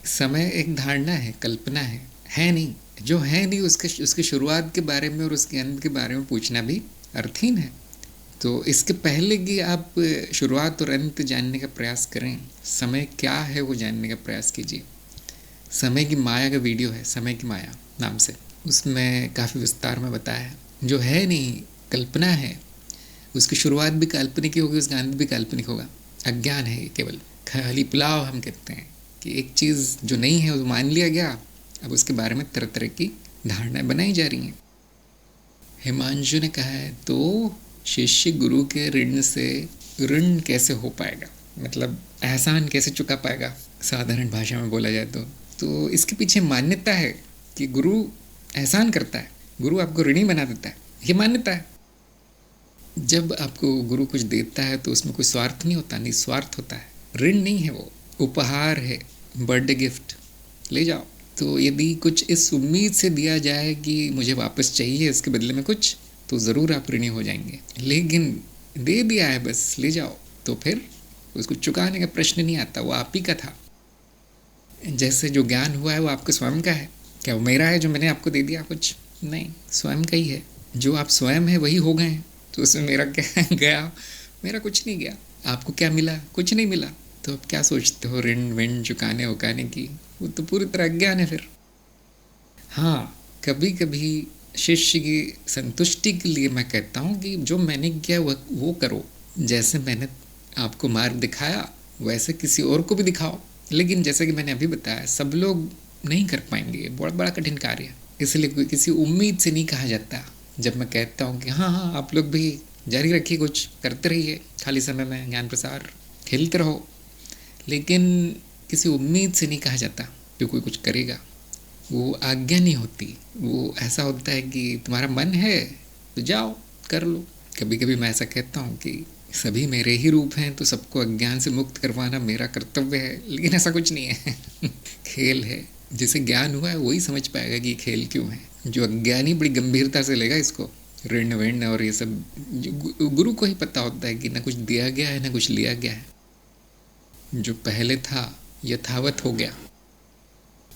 समय एक धारणा है, कल्पना है नहीं। जो है नहीं उसके शुरुआत के बारे में और उसके अंत के बारे में पूछना भी अर्थहीन है। तो इसके पहले कि आप शुरुआत और अंत जानने का प्रयास करें, समय क्या है वो जानने का प्रयास कीजिए। समय की माया का वीडियो है, समय की माया नाम से, उसमें काफ़ी विस्तार में बताया है। जो है नहीं, कल्पना है, उसकी शुरुआत भी काल्पनिक होगी, उसका अंत भी काल्पनिक होगा। अज्ञान है केवल, खाली पुलाव हम कहते हैं कि एक चीज़ जो नहीं है वो मान लिया गया, अब उसके बारे में तरह तरह की धारणाएं बनाई जा रही हैं। हिमांशु ने कहा है, तो शिष्य गुरु के ऋण से ऋण कैसे हो पाएगा, मतलब एहसान कैसे चुका पाएगा, साधारण भाषा में बोला जाए तो इसके पीछे मान्यता है कि गुरु एहसान करता है, गुरु आपको ऋणी बना देता है, ये मान्यता है। जब आपको गुरु कुछ देता है तो उसमें कोई स्वार्थ नहीं होता, निस्वार्थ होता है। ऋण नहीं है, वो उपहार है, बर्थडे गिफ्ट, ले जाओ। तो यदि कुछ इस उम्मीद से दिया जाए कि मुझे वापस चाहिए इसके बदले में कुछ, तो ज़रूर आप ऋणी हो जाएंगे। लेकिन दे दिया है, बस ले जाओ, तो फिर उसको चुकाने का प्रश्न नहीं आता, वो आप ही का था। जैसे जो ज्ञान हुआ है वो आपका स्वयं का है। क्या वो मेरा है जो मैंने आपको दे दिया? कुछ नहीं, स्वयं का ही है। जो आप स्वयं है वही हो गए हैं, तो उसमें मेरा क्या गया? मेरा कुछ नहीं गया। आपको क्या मिला? कुछ नहीं मिला। तो अब क्या सोचते हो ऋण विण चुकाने उकाने की? वो तो पूरी तरह अज्ञान है फिर। हाँ, कभी कभी शिष्य की संतुष्टि के लिए मैं कहता हूँ कि जो मैंने किया वो करो। जैसे मैंने आपको मार्ग दिखाया वैसे किसी और को भी दिखाओ। लेकिन जैसे कि मैंने अभी बताया, सब लोग नहीं कर पाएंगे, बहुत बड़ा कठिन कार्य है। इसलिए कोई किसी उम्मीद से नहीं कहा जाता। जब मैं कहता हूँ कि हाँ आप लोग भी जारी रखिए, कुछ करते रहिए, खाली समय में ज्ञान प्रसार, खेलते रहो, लेकिन किसी उम्मीद से नहीं कहा जाता कि कोई कुछ करेगा। वो आज्ञा नहीं होती, वो ऐसा होता है कि तुम्हारा मन है तो जाओ कर लो। कभी कभी मैं ऐसा कहता हूँ कि सभी मेरे ही रूप हैं, तो सबको अज्ञान से मुक्त करवाना मेरा कर्तव्य है, लेकिन ऐसा कुछ नहीं है। खेल है। जिसे ज्ञान हुआ है वही समझ पाएगा कि खेल क्यों है। जो अज्ञानी बड़ी गंभीरता से लेगा इसको, ऋण विण और ये सब। गुरु को ही पता होता है कि ना कुछ दिया गया है ना कुछ लिया गया है। जो पहले था यथावत हो गया।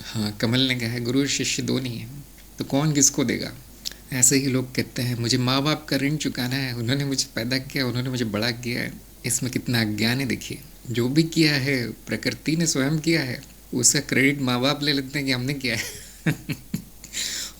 हाँ, कमल ने कहा है गुरु शिष्य दो नहीं है, तो कौन किसको देगा। ऐसे ही लोग कहते हैं मुझे माँ बाप का ऋण चुकाना है, उन्होंने मुझे पैदा किया, उन्होंने मुझे बड़ा किया है। इसमें कितना अज्ञान है देखिए। जो भी किया है प्रकृति ने स्वयं किया है, उसका क्रेडिट माँ बाप ले लेते हैं कि हमने किया है।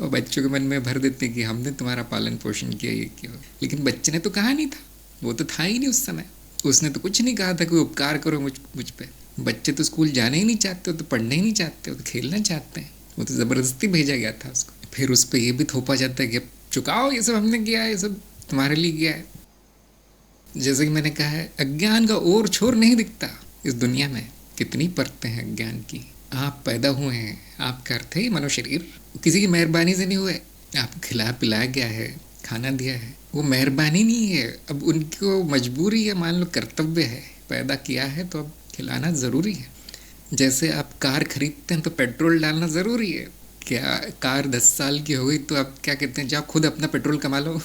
और बच्चों के मन में भर देते हैं कि हमने तुम्हारा पालन पोषण किया, ये किया। लेकिन बच्चे ने तो कहा नहीं था, वो तो था ही नहीं उस समय। उसने तो कुछ नहीं कहा था कोई उपकार करो मुझ पे। बच्चे तो स्कूल जाने ही नहीं चाहते, वो तो पढ़ने ही नहीं चाहते, वो तो खेलना चाहते हैं। वो तो ज़बरदस्ती भेजा गया था उसको। फिर उस पर यह भी थोपा जाता है कि अब चुकाओ, ये सब हमने किया है, ये सब तुम्हारे लिए किया है। जैसे कि मैंने कहा है, अज्ञान का और छोर नहीं दिखता इस दुनिया में। कितनी परतें हैं अज्ञान की। आप पैदा हुए हैं, आपका अर्थ है मनुष्य शरीर, किसी की मेहरबानी से नहीं हुए। आपको खिलाया पिलाया गया है, खाना दिया है, वो मेहरबानी नहीं है। अब उनको मजबूरी है, मान लो कर्तव्य है। पैदा किया है तो अब खिलाना ज़रूरी है। जैसे आप कार खरीदते हैं तो पेट्रोल डालना ज़रूरी है। क्या कार 10 साल की हो गई तो आप क्या कहते हैं, जाओ खुद अपना पेट्रोल कमा लो।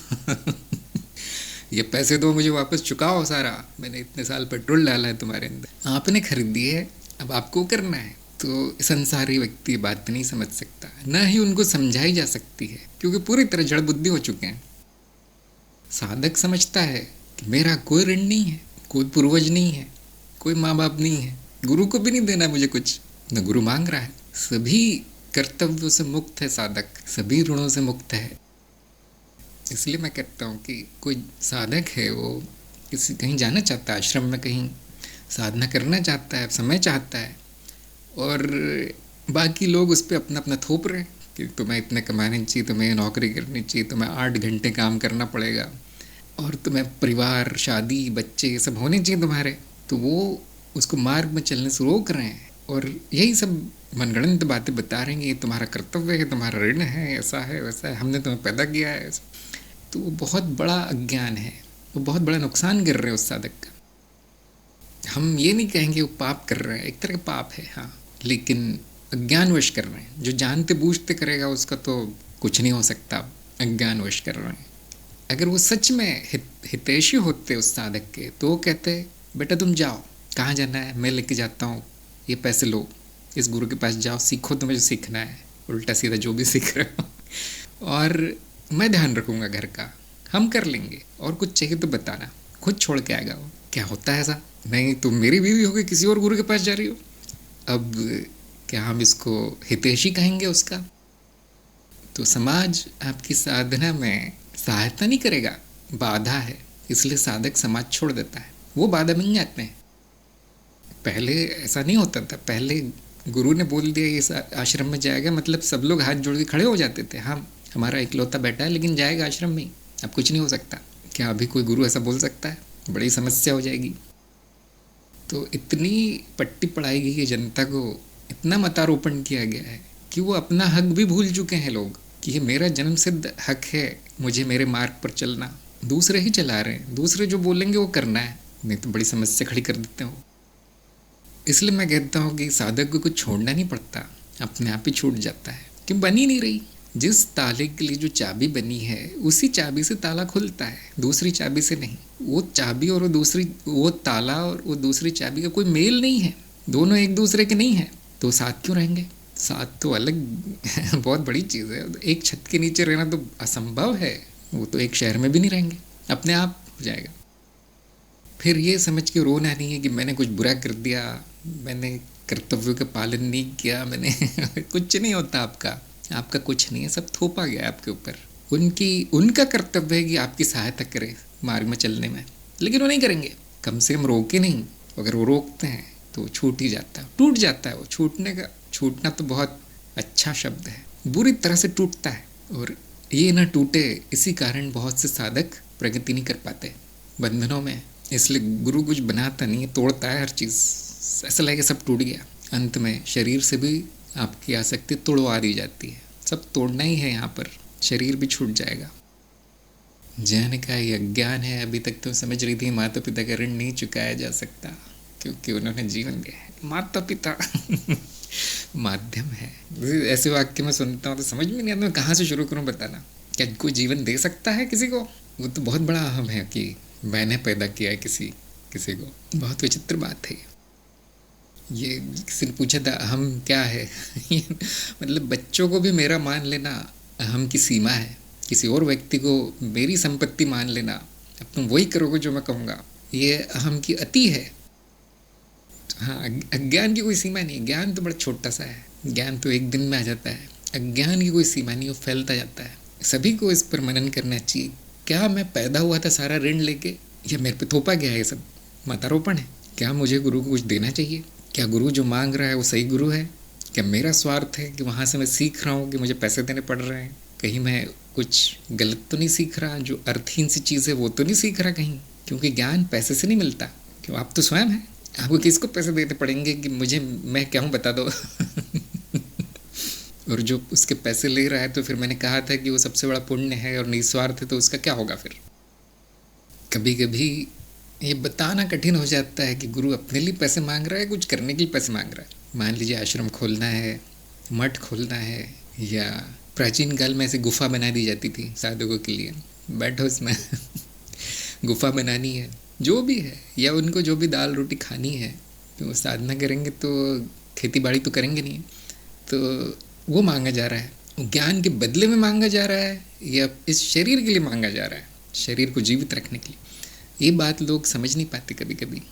ये पैसे दो मुझे, वापस चुकाओ सारा, मैंने इतने साल पेट्रोल डाला है तुम्हारे अंदर, आपने खरीदी है, अब आपको करना है। तो संसारी व्यक्ति बात नहीं समझ सकता, न ही उनको समझाई जा सकती है, क्योंकि पूरी तरह जड़ बुद्धि हो चुके हैं। साधक समझता है कि मेरा कोई ऋण नहीं है, कोई पूर्वज नहीं है, कोई माँ बाप नहीं है, गुरु को भी नहीं देना मुझे कुछ, न गुरु मांग रहा है। सभी कर्तव्यों से मुक्त है साधक, सभी ऋणों से मुक्त है। इसलिए मैं कहता हूँ कि कोई साधक है, वो किसी कहीं जाना चाहता है, आश्रम में कहीं साधना करना चाहता है, समय चाहता है, और बाकी लोग उस पर अपना अपना थोप रहे हैं कि तुम्हें इतने कमाने चाहिए, तुम्हें नौकरी करनी चाहिए, तुम्हें 8 घंटे काम करना पड़ेगा, और तुम्हें परिवार, शादी, बच्चे, ये सब होने चाहिए तुम्हारे। तो वो उसको मार्ग में चलने से रोक रहे हैं, और यही सब मनगढ़ंत बातें बता रहे हैं कि ये तुम्हारा कर्तव्य है, तुम्हारा ऋण है, ऐसा है वैसा है, हमने तुम्हें पैदा किया है। तो वो बहुत बड़ा अज्ञान है, वो बहुत बड़ा नुकसान कर रहे हैं उस साधक का। हम ये नहीं कहेंगे वो पाप कर रहे हैं, एक तरह का पाप है हाँ, लेकिन अज्ञानवश कर रहे हैं। जो जानते बूझते करेगा उसका तो कुछ नहीं हो सकता, अज्ञानवश कर रहे हैं। अगर वो सच में हितैषी होते उस साधक के, तो वो कहते बेटा तुम जाओ, कहाँ जाना है मैं लेके जाता हूँ, ये पैसे लो, इस गुरु के पास जाओ, सीखो तुम्हें जो सीखना है, उल्टा सीधा जो भी सीख रहे हो, और मैं ध्यान रखूँगा घर का, हम कर लेंगे, और कुछ चाहिए तो बताना। खुद छोड़ के आएगा वो। क्या होता है ऐसा? नहीं तुम मेरी बीवी हो गई, किसी और गुरु के पास जा रही हो। अब क्या हम इसको हितैषी कहेंगे उसका? तो समाज आपकी साधना में सहायता नहीं करेगा, बाधा है, इसलिए साधक समाज छोड़ देता है। वो बाधा बन जाते हैं। पहले ऐसा नहीं होता था। पहले गुरु ने बोल दिया इस आश्रम में जाएगा, मतलब सब लोग हाथ जोड़ के खड़े हो जाते थे, हाँ हमारा इकलौता बेटा है लेकिन जाएगा आश्रम में, अब कुछ नहीं हो सकता। क्या अभी कोई गुरु ऐसा बोल सकता है? बड़ी समस्या हो जाएगी। तो इतनी पट्टी पढ़ाई गई है जनता को, इतना मतारोपण किया गया है कि वो अपना हक भी भूल चुके हैं लोग, कि ये मेरा जन्म सिद्ध हक है, मुझे मेरे मार्ग पर चलना। दूसरे ही चला रहे हैं, दूसरे जो बोलेंगे वो करना है, नहीं तो बड़ी समस्या खड़ी कर देते हो। इसलिए मैं कहता हूँ कि साधक को कुछ छोड़ना नहीं पड़ता, अपने आप ही छूट जाता है, क्यों बनी नहीं रही। जिस ताले के लिए जो चाबी बनी है उसी चाबी से ताला खुलता है, दूसरी चाबी से नहीं। वो चाबी और वो ताला और वो दूसरी चाबी का कोई मेल नहीं है, दोनों एक दूसरे के नहीं है, तो साथ क्यों रहेंगे? साथ तो अलग बहुत बड़ी चीज़ है। एक छत के नीचे रहना तो असंभव है, वो तो एक शहर में भी नहीं रहेंगे, अपने आप हो जाएगा। फिर ये समझ के रोना नहीं है कि मैंने कुछ बुरा कर दिया, मैंने कर्तव्यों का पालन नहीं किया, मैंने कुछ नहीं होता आपका कुछ नहीं है, सब थोपा गया आपके ऊपर। उनका कर्तव्य है कि आपकी सहायता करें मार्ग में चलने में, लेकिन वो नहीं करेंगे। कम से कम रोके नहीं, अगर वो रोकते हैं तो छूट ही जाता है, टूट जाता है। वो छूटना तो बहुत अच्छा शब्द है, बुरी तरह से टूटता है। और ये ना टूटे, इसी कारण बहुत से साधक प्रगति नहीं कर पाते बंधनों में। इसलिए गुरु कुछ बनाता नहीं है, तोड़ता है हर चीज़। ऐसा लगे सब टूट गया, अंत में शरीर से भी आपकी आसक्ति तोड़वा दी जाती है। सब तोड़ना ही है यहाँ पर, शरीर भी छूट जाएगा। जैन का ये अज्ञान है। अभी तक तो समझ रही थी माता पिता का ऋण नहीं चुकाया जा सकता क्योंकि उन्होंने जीवन दिया है। माता पिता माध्यम है। ऐसे वाक्य में सुनता हूँ तो समझ में नहीं आता मैं कहाँ से शुरू करूँ बताना। क्या कोई जीवन दे सकता है किसी को? वो तो बहुत बड़ा अहम है कि मैंने पैदा किया है किसी किसी को। बहुत विचित्र बात है ये। किसी ने पूछा था अहम क्या है मतलब बच्चों को भी मेरा मान लेना अहम की सीमा है। किसी और व्यक्ति को मेरी संपत्ति मान लेना, अब तुम वही करोगे जो मैं कहूँगा, ये अहम की अति है। हाँ, अज्ञान की कोई सीमा नहीं। ज्ञान तो बड़ा छोटा सा है, ज्ञान तो एक दिन में आ जाता है। अज्ञान की कोई सीमा नहीं, वो फैलता जाता है। सभी को इस पर मनन करना चाहिए। क्या मैं पैदा हुआ था सारा ऋण लेके, या मेरे पे थोपा गया है ये सब? मातारोपण है। क्या मुझे गुरु को कुछ देना चाहिए? क्या गुरु जो मांग रहा है वो सही गुरु है? क्या मेरा स्वार्थ है कि वहाँ से मैं सीख रहा हूँ कि मुझे पैसे देने पड़ रहे हैं? कहीं मैं कुछ गलत तो नहीं सीख रहा? जो अर्थहीन सी चीज़ है वो तो नहीं सीख रहा कहीं? क्योंकि ज्ञान पैसे से नहीं मिलता। क्यों, आप तो स्वयं हैं। आपको किसको पैसे देने पड़ेंगे कि मुझे, मैं क्या हूँ बता दो और जो उसके पैसे ले रहा है, तो फिर मैंने कहा था कि वो सबसे बड़ा पुण्य है और निस्वार्थ है, तो उसका क्या होगा फिर? कभी कभी ये बताना कठिन हो जाता है कि गुरु अपने लिए पैसे मांग रहा है, कुछ करने के लिए पैसे मांग रहा है। मान लीजिए आश्रम खोलना है, मठ खोलना है, या प्राचीन काल में ऐसे गुफा बना दी जाती थी साधकों के लिए, बैठो इसमें गुफा बनानी है, जो भी है, या उनको जो भी दाल रोटी खानी है, तो वो साधना करेंगे तो खेती बाड़ी तो करेंगे नहीं, तो वो मांगा जा रहा है। ज्ञान के बदले में मांगा जा रहा है या इस शरीर के लिए मांगा जा रहा है, शरीर को जीवित रखने के लिए? ये बात लोग समझ नहीं पाते कभी कभी।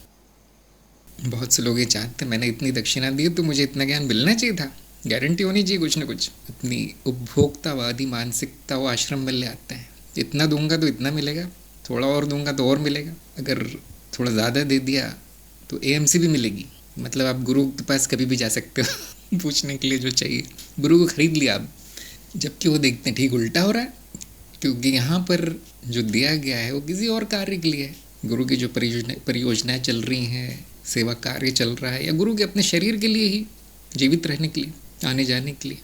बहुत से लोग ये चाहते, मैंने इतनी दक्षिणा दी तो मुझे इतना ज्ञान मिलना चाहिए था, गारंटी होनी चाहिए कुछ ना कुछ। अपनी उपभोक्तावादी मानसिकता वो आश्रम में ले आते हैं। इतना दूंगा तो इतना मिलेगा, थोड़ा और दूंगा तो और मिलेगा, अगर थोड़ा ज़्यादा दे दिया तो एएमसी भी मिलेगी। मतलब आप गुरु के पास कभी भी जा सकते हो पूछने के लिए जो चाहिए। गुरु को खरीद लिया आप, जबकि वो देखते हैं ठीक उल्टा हो रहा है, क्योंकि यहाँ पर जो दिया गया है वो किसी और कार्य के लिए है। गुरु की जो परियोजनाएं चल रही हैं, सेवा कार्य चल रहा है, या गुरु के अपने शरीर के लिए ही, जीवित रहने के लिए, आने जाने के लिए,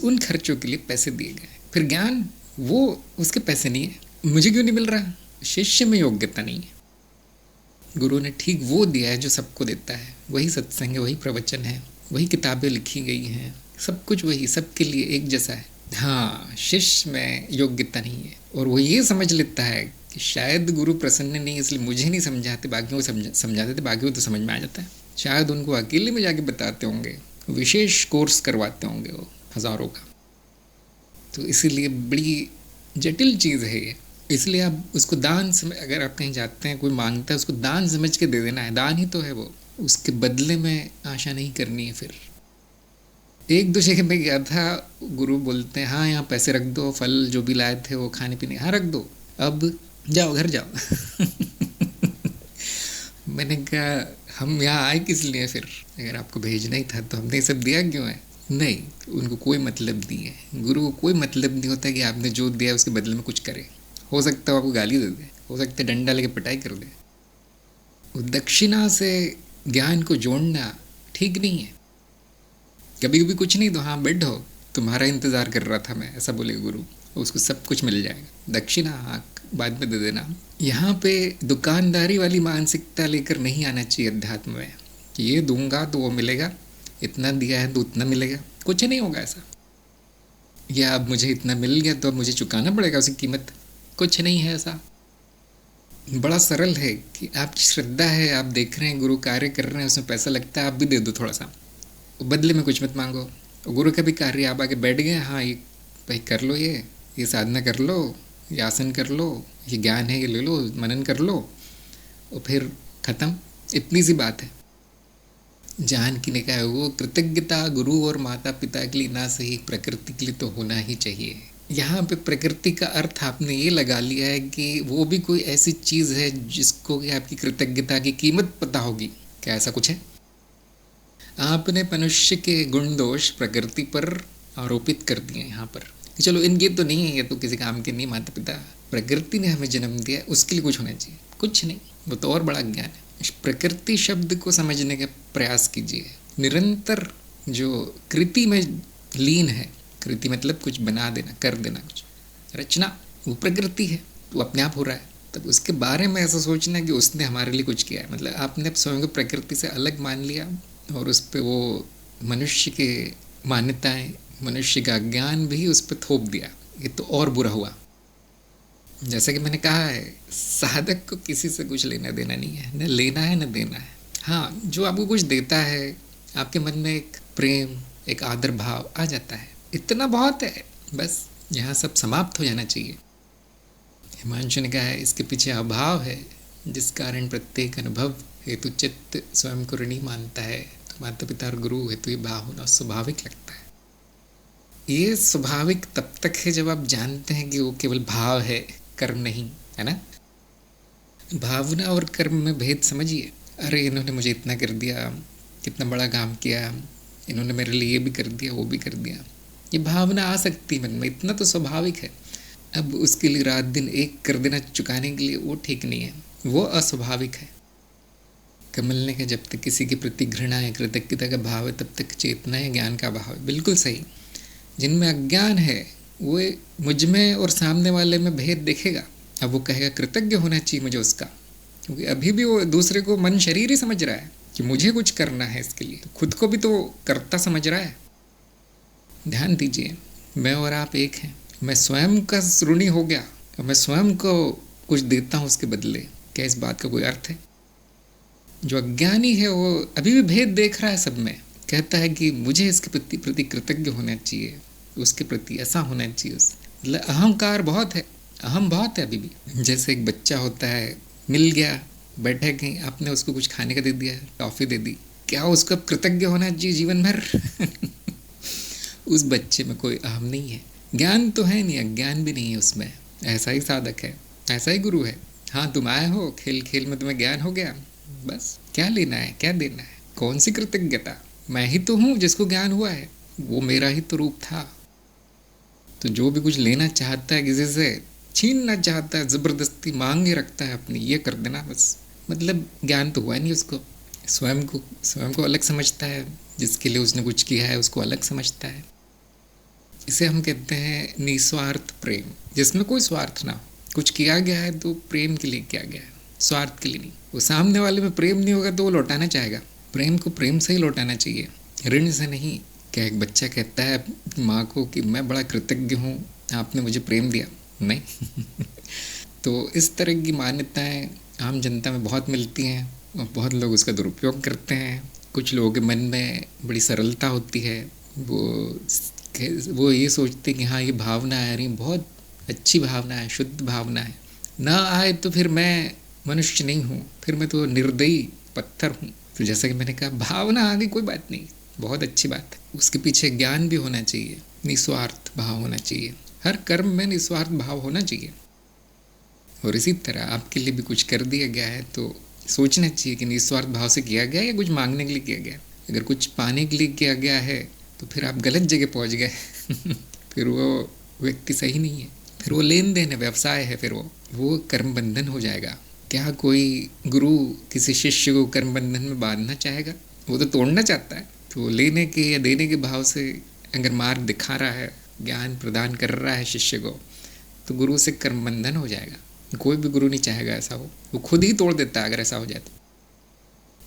उन खर्चों के लिए पैसे दिए गए। फिर ज्ञान वो उसके पैसे नहीं है। मुझे क्यों नहीं मिल रहा? शिष्य में योग्यता नहीं है। गुरु ने ठीक वो दिया है जो सबको देता है। वही सत्संग है, वही प्रवचन है, वही किताबें लिखी गई हैं, सब कुछ वही, सबके लिए एक जैसा है। हाँ, शिष्य में योग्यता नहीं है, और वो ये समझ लेता है कि शायद गुरु प्रसन्न नहीं, इसलिए मुझे नहीं समझाते, बाकियों को समझाते थे, बाकियों को तो समझ में आ जाता है। शायद उनको अकेले में जाके बताते होंगे, विशेष कोर्स करवाते होंगे वो हज़ारों का। तो इसीलिए बड़ी जटिल चीज़ है ये। इसलिए आप उसको दान समझ, अगर आप कहीं जाते हैं कोई मांगता है, उसको दान समझ के दे देना है। दान ही तो है वो, उसके बदले में आशा नहीं करनी है। फिर एक दो जगह मैं गया था, गुरु बोलते हैं हाँ यहाँ पैसे रख दो, फल जो भी लाए थे वो खाने पीने, हाँ रख दो, अब जाओ घर जाओ मैंने कहा हम यहाँ आए किस लिए फिर? अगर आपको भेजना ही था तो हमने ये सब दिया क्यों है? नहीं, उनको कोई मतलब नहीं है। गुरु को कोई मतलब नहीं होता कि आपने जो दिया उसके बदले में कुछ करे। हो सकता है आपको गाली दे दे, हो सकता है डंडा लेके पिटाई कर दे। दक्षिणा से ज्ञान को जोड़ना ठीक नहीं है। कभी कभी कुछ नहीं तो हाँ बैठो, तुम्हारा इंतज़ार कर रहा था मैं, ऐसा बोलेगा गुरु, उसको सब कुछ मिल जाएगा। दक्षिणा हाँ बाद में दे देना। यहाँ पे दुकानदारी वाली मानसिकता लेकर नहीं आना चाहिए अध्यात्म में कि ये दूंगा तो वो मिलेगा, इतना दिया है तो उतना मिलेगा। कुछ नहीं होगा ऐसा। या अब मुझे इतना मिल गया तो अब मुझे चुकाना पड़ेगा उसकी कीमत, कुछ नहीं है ऐसा। बड़ा सरल है कि आपकी श्रद्धा है, आप देख रहे हैं गुरु कार्य कर रहे हैं, उसमें पैसा लगता है, आप भी दे दो थोड़ा सा, बदले में कुछ मत मांगो। गुरु का भी कार्य, आप आगे बैठ गए, हाँ ये भाई कर लो, ये साधना कर लो, ये आसन कर लो, ये ज्ञान है ये ले लो, मनन कर लो, और फिर ख़त्म। इतनी सी बात है। जानकी ने कहा वो कृतज्ञता गुरु और माता पिता के लिए ना सही, प्रकृति के लिए तो होना ही चाहिए। यहाँ पे प्रकृति का अर्थ आपने ये लगा लिया है कि वो भी कोई ऐसी चीज़ है जिसको कि आपकी कृतज्ञता की कीमत पता होगी। क्या ऐसा कुछ है? आपने मनुष्य के गुण दोष प्रकृति पर आरोपित कर दिए यहाँ पर कि चलो इनके तो नहीं है, ये तो किसी काम के नहीं, माता पिता, प्रकृति ने हमें जन्म दिया, उसके लिए कुछ होना चाहिए। कुछ नहीं, वो तो और बड़ा ज्ञान है। प्रकृति शब्द को समझने का प्रयास कीजिए। निरंतर जो कृति में लीन है, कृति मतलब कुछ बना देना, कर देना, कुछ रचना, वो प्रकृति है। तो अपने आप हो रहा है। तब उसके बारे में ऐसा सोचना कि उसने हमारे लिए कुछ किया है, मतलब आपने स्वयं को प्रकृति से अलग मान लिया और उस पर वो मनुष्य के मान्यताएं, मनुष्य का ज्ञान भी उस पर थोप दिया। ये तो और बुरा हुआ। जैसा कि मैंने कहा है, साधक को किसी से कुछ लेना देना नहीं है, न लेना है न देना है। हाँ, जो आपको कुछ देता है, आपके मन में एक प्रेम, एक आदर भाव आ जाता है, इतना बहुत है। बस यहाँ सब समाप्त हो जाना चाहिए। हिमांशु ने कहा है, इसके पीछे अभाव है, जिस कारण प्रत्येक अनुभव हेतु चित्त स्वयं को ऋणी मानता है। तो माता पिता और गुरु हेतु ये भाव होना स्वाभाविक लगता है। ये स्वाभाविक तब तक है जब आप जानते हैं कि वो केवल भाव है, कर्म नहीं है ना। भावना और कर्म में भेद समझिए। अरे इन्होंने मुझे इतना कर दिया, कितना बड़ा काम किया, इन्होंने मेरे लिए ये भी कर दिया, वो भी कर दिया, ये भावना आ सकती है मन में, इतना तो स्वाभाविक है। अब उसके लिए रात दिन एक कर देना चुकाने के लिए वो ठीक नहीं है, वो अस्वाभाविक है। कमल ने कहा, जब तक किसी के प्रति घृणा है, कृतज्ञता का भाव है, तब तक चेतना है, ज्ञान का भाव है। बिल्कुल सही। जिनमें अज्ञान है वो मुझ में और सामने वाले में भेद देखेगा। अब वो कहेगा कृतज्ञ होना चाहिए मुझे उसका, क्योंकि अभी भी वो दूसरे को मन शरीर ही समझ रहा है कि मुझे कुछ करना है इसके लिए, तो खुद को भी तो कर्ता समझ रहा है। ध्यान दीजिए, मैं और आप एक हैं। मैं स्वयं का ऋणी हो गया, मैं स्वयं को कुछ देता हूँ उसके बदले, क्या इस बात का कोई अर्थ है? जो अज्ञानी है वो अभी भी भेद देख रहा है सब में, कहता है कि मुझे इसके प्रति कृतज्ञ होना चाहिए, उसके प्रति ऐसा होना चाहिए। मतलब अहंकार बहुत है, अहम बहुत है अभी भी। जैसे एक बच्चा होता है, मिल गया, बैठे कहीं, आपने उसको कुछ खाने का दे दिया, टॉफ़ी दे दी, क्या उसको कृतज्ञ होना चाहिए जीवन भर? उस बच्चे में कोई अहम नहीं है, ज्ञान तो है नहीं, अज्ञान भी नहीं है उसमें। ऐसा ही साधक है, ऐसा ही गुरु है। हाँ, तुम आए हो, खेल खेल में तुम्हें ज्ञान हो गया, बस क्या लेना है, क्या देना है, कौन सी कृतज्ञता? मैं ही तो हूँ जिसको ज्ञान हुआ है, वो मेरा ही तो रूप था। तो जो भी कुछ लेना चाहता है किसी से, छीनना चाहता है, ज़बरदस्ती मांगे रखता है अपनी, ये कर देना बस, मतलब ज्ञान तो हुआ नहीं उसको। स्वयं को अलग समझता है, जिसके लिए उसने कुछ किया है उसको अलग समझता है। इसे हम कहते हैं निस्वार्थ प्रेम, जिसमें कोई स्वार्थ ना हो। कुछ किया गया है तो प्रेम के लिए किया गया है, स्वार्थ के लिए नहीं। वो सामने वाले में प्रेम नहीं होगा तो वो लौटाना चाहेगा। प्रेम को प्रेम से ही लौटाना चाहिए, ऋण से नहीं। क्या एक बच्चा कहता है माँ को कि मैं बड़ा कृतज्ञ हूँ, आपने मुझे प्रेम दिया? नहीं। तो इस तरह की मान्यताएं आम जनता में बहुत मिलती हैं और बहुत लोग उसका दुरुपयोग करते हैं। कुछ लोगों के मन में बड़ी सरलता होती है, वो ये सोचते कि हाँ ये भावना आ रही, बहुत अच्छी भावना है, शुद्ध भावना है, ना आए तो फिर मैं मनुष्य नहीं हूँ, फिर मैं तो निर्दयी पत्थर हूँ। तो जैसा कि मैंने कहा, भावना आ गई कोई बात नहीं, बहुत अच्छी बात है। उसके पीछे ज्ञान भी होना चाहिए, निस्वार्थ भाव होना चाहिए, हर कर्म में निस्वार्थ भाव होना चाहिए। और इसी तरह आपके लिए भी कुछ कर दिया गया है तो सोचना चाहिए कि निस्वार्थ भाव से किया गया या कुछ मांगने के लिए किया गया। अगर कुछ पाने के लिए किया गया है तो फिर आप गलत जगह पहुंच गए। फिर वो व्यक्ति सही नहीं है, फिर वो लेन देन है, व्यवसाय है, फिर वो कर्म बंधन हो जाएगा। क्या कोई गुरु किसी शिष्य को कर्म बंधन में बांधना चाहेगा? वो तो तोड़ना चाहता है। तो लेने के या देने के भाव से अगर मार्ग दिखा रहा है, ज्ञान प्रदान कर रहा है शिष्य को, तो गुरु से कर्म बंधन हो जाएगा। कोई भी गुरु नहीं चाहेगा ऐसा हो, वो खुद ही तोड़ देता है अगर ऐसा हो जाए तो।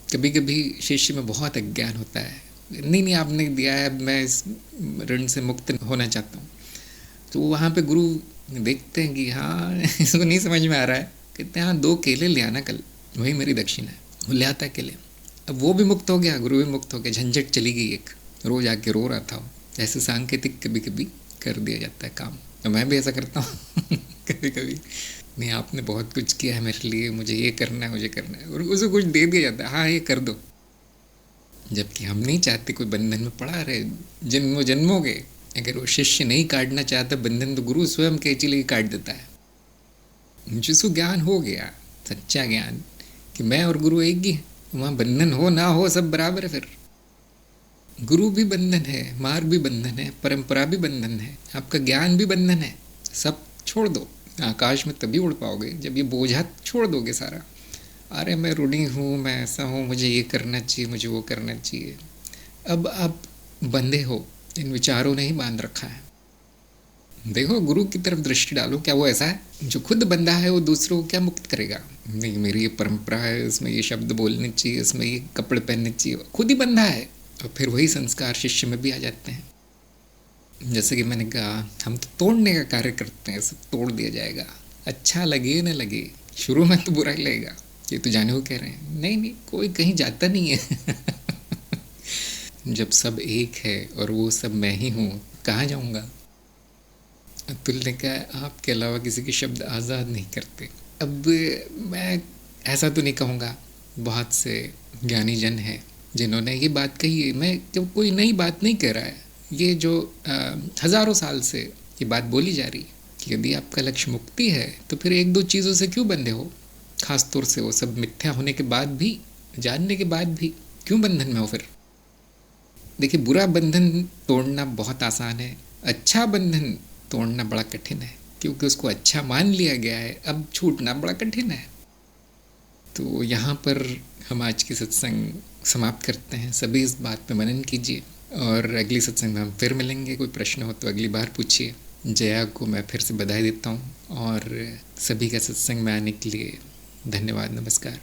कभी कभी शिष्य में बहुत अज्ञान होता है, नहीं आपने दिया है, मैं इस ऋण से मुक्त होना चाहता हूँ। तो वहाँ पे गुरु देखते हैं कि हाँ इसको नहीं समझ में आ रहा है, कहते हैं हाँ 2 केले ले आना कल, वही मेरी दक्षिणा है। वो ले आता है केले, अब वो भी मुक्त हो गया, गुरु भी मुक्त हो गया, झंझट चली गई। एक रोज आके रो रहा था, ऐसे सांकेतिक कभी कभी कर दिया जाता है काम। तो मैं भी ऐसा करता हूँ कभी कभी, नहीं आपने बहुत कुछ किया है मेरे लिए, मुझे ये करना है, मुझे करना है, और उसको कुछ दे दिया जाता है, हाँ ये कर दो, जबकि हम नहीं चाहते कोई बंधन में पड़ा रहे जन्मों जन्मों के। अगर वो शिष्य नहीं काटना चाहता बंधन, तो गुरु स्वयं कैंची लेके काट देता है। जिसको ज्ञान हो गया, सच्चा ज्ञान कि मैं और गुरु एक ही है, वहाँ बंधन हो ना हो सब बराबर है। फिर गुरु भी बंधन है, मार्ग भी बंधन है, परंपरा भी बंधन है, आपका ज्ञान भी बंधन है। सब छोड़ दो, आकाश में तभी उड़ पाओगे जब ये बोझा छोड़ दोगे सारा। अरे मैं ऋणी हूँ, मैं ऐसा हूँ, मुझे ये करना चाहिए, मुझे वो करना चाहिए। अब आप बंधे हो, इन विचारों ने ही बांध रखा है। देखो, गुरु की तरफ दृष्टि डालो, क्या वो ऐसा है जो खुद बंधा है वो दूसरों को क्या मुक्त करेगा? नहीं, मेरी ये परंपरा है, इसमें ये शब्द बोलने चाहिए, इसमें ये कपड़े पहनने चाहिए, खुद ही बंधा है। और फिर वही संस्कार शिष्य में भी आ जाते हैं। जैसे कि मैंने कहा, हम तो तोड़ने का कार्य करते हैं, सब तोड़ दिया जाएगा, अच्छा लगे न लगे, शुरू में तो बुरा ही लगेगा। ये तो जाने को कह रहे हैं, नहीं नहीं, कोई कहीं जाता नहीं है। जब सब एक है और वो सब मैं ही हूँ, कहाँ जाऊँगा? अतुल ने कहा, आपके अलावा किसी के शब्द आज़ाद नहीं करते। अब मैं ऐसा तो नहीं कहूँगा, बहुत से ज्ञानी जन हैं जिन्होंने ये बात कही है। मैं जब कोई नई बात नहीं कह रहा है, ये जो हज़ारों साल से ये बात बोली जा रही है कि यदि आपका लक्ष्य मुक्ति है तो फिर एक दो चीज़ों से क्यों बंधे हो? खास तौर से वो सब मिथ्या होने के बाद भी, जानने के बाद भी क्यों बंधन में हो फिर? देखिए, बुरा बंधन तोड़ना बहुत आसान है, अच्छा बंधन तोड़ना बड़ा कठिन है, क्योंकि उसको अच्छा मान लिया गया है, अब छूटना बड़ा कठिन है। तो यहाँ पर हम आज की सत्संग समाप्त करते हैं। सभी इस बात पे मनन कीजिए और अगली सत्संग में हम फिर मिलेंगे। कोई प्रश्न हो तो अगली बार पूछिए। जया को मैं फिर से बधाई देता हूँ और सभी का सत्संग में आने के लिए धन्यवाद। नमस्कार।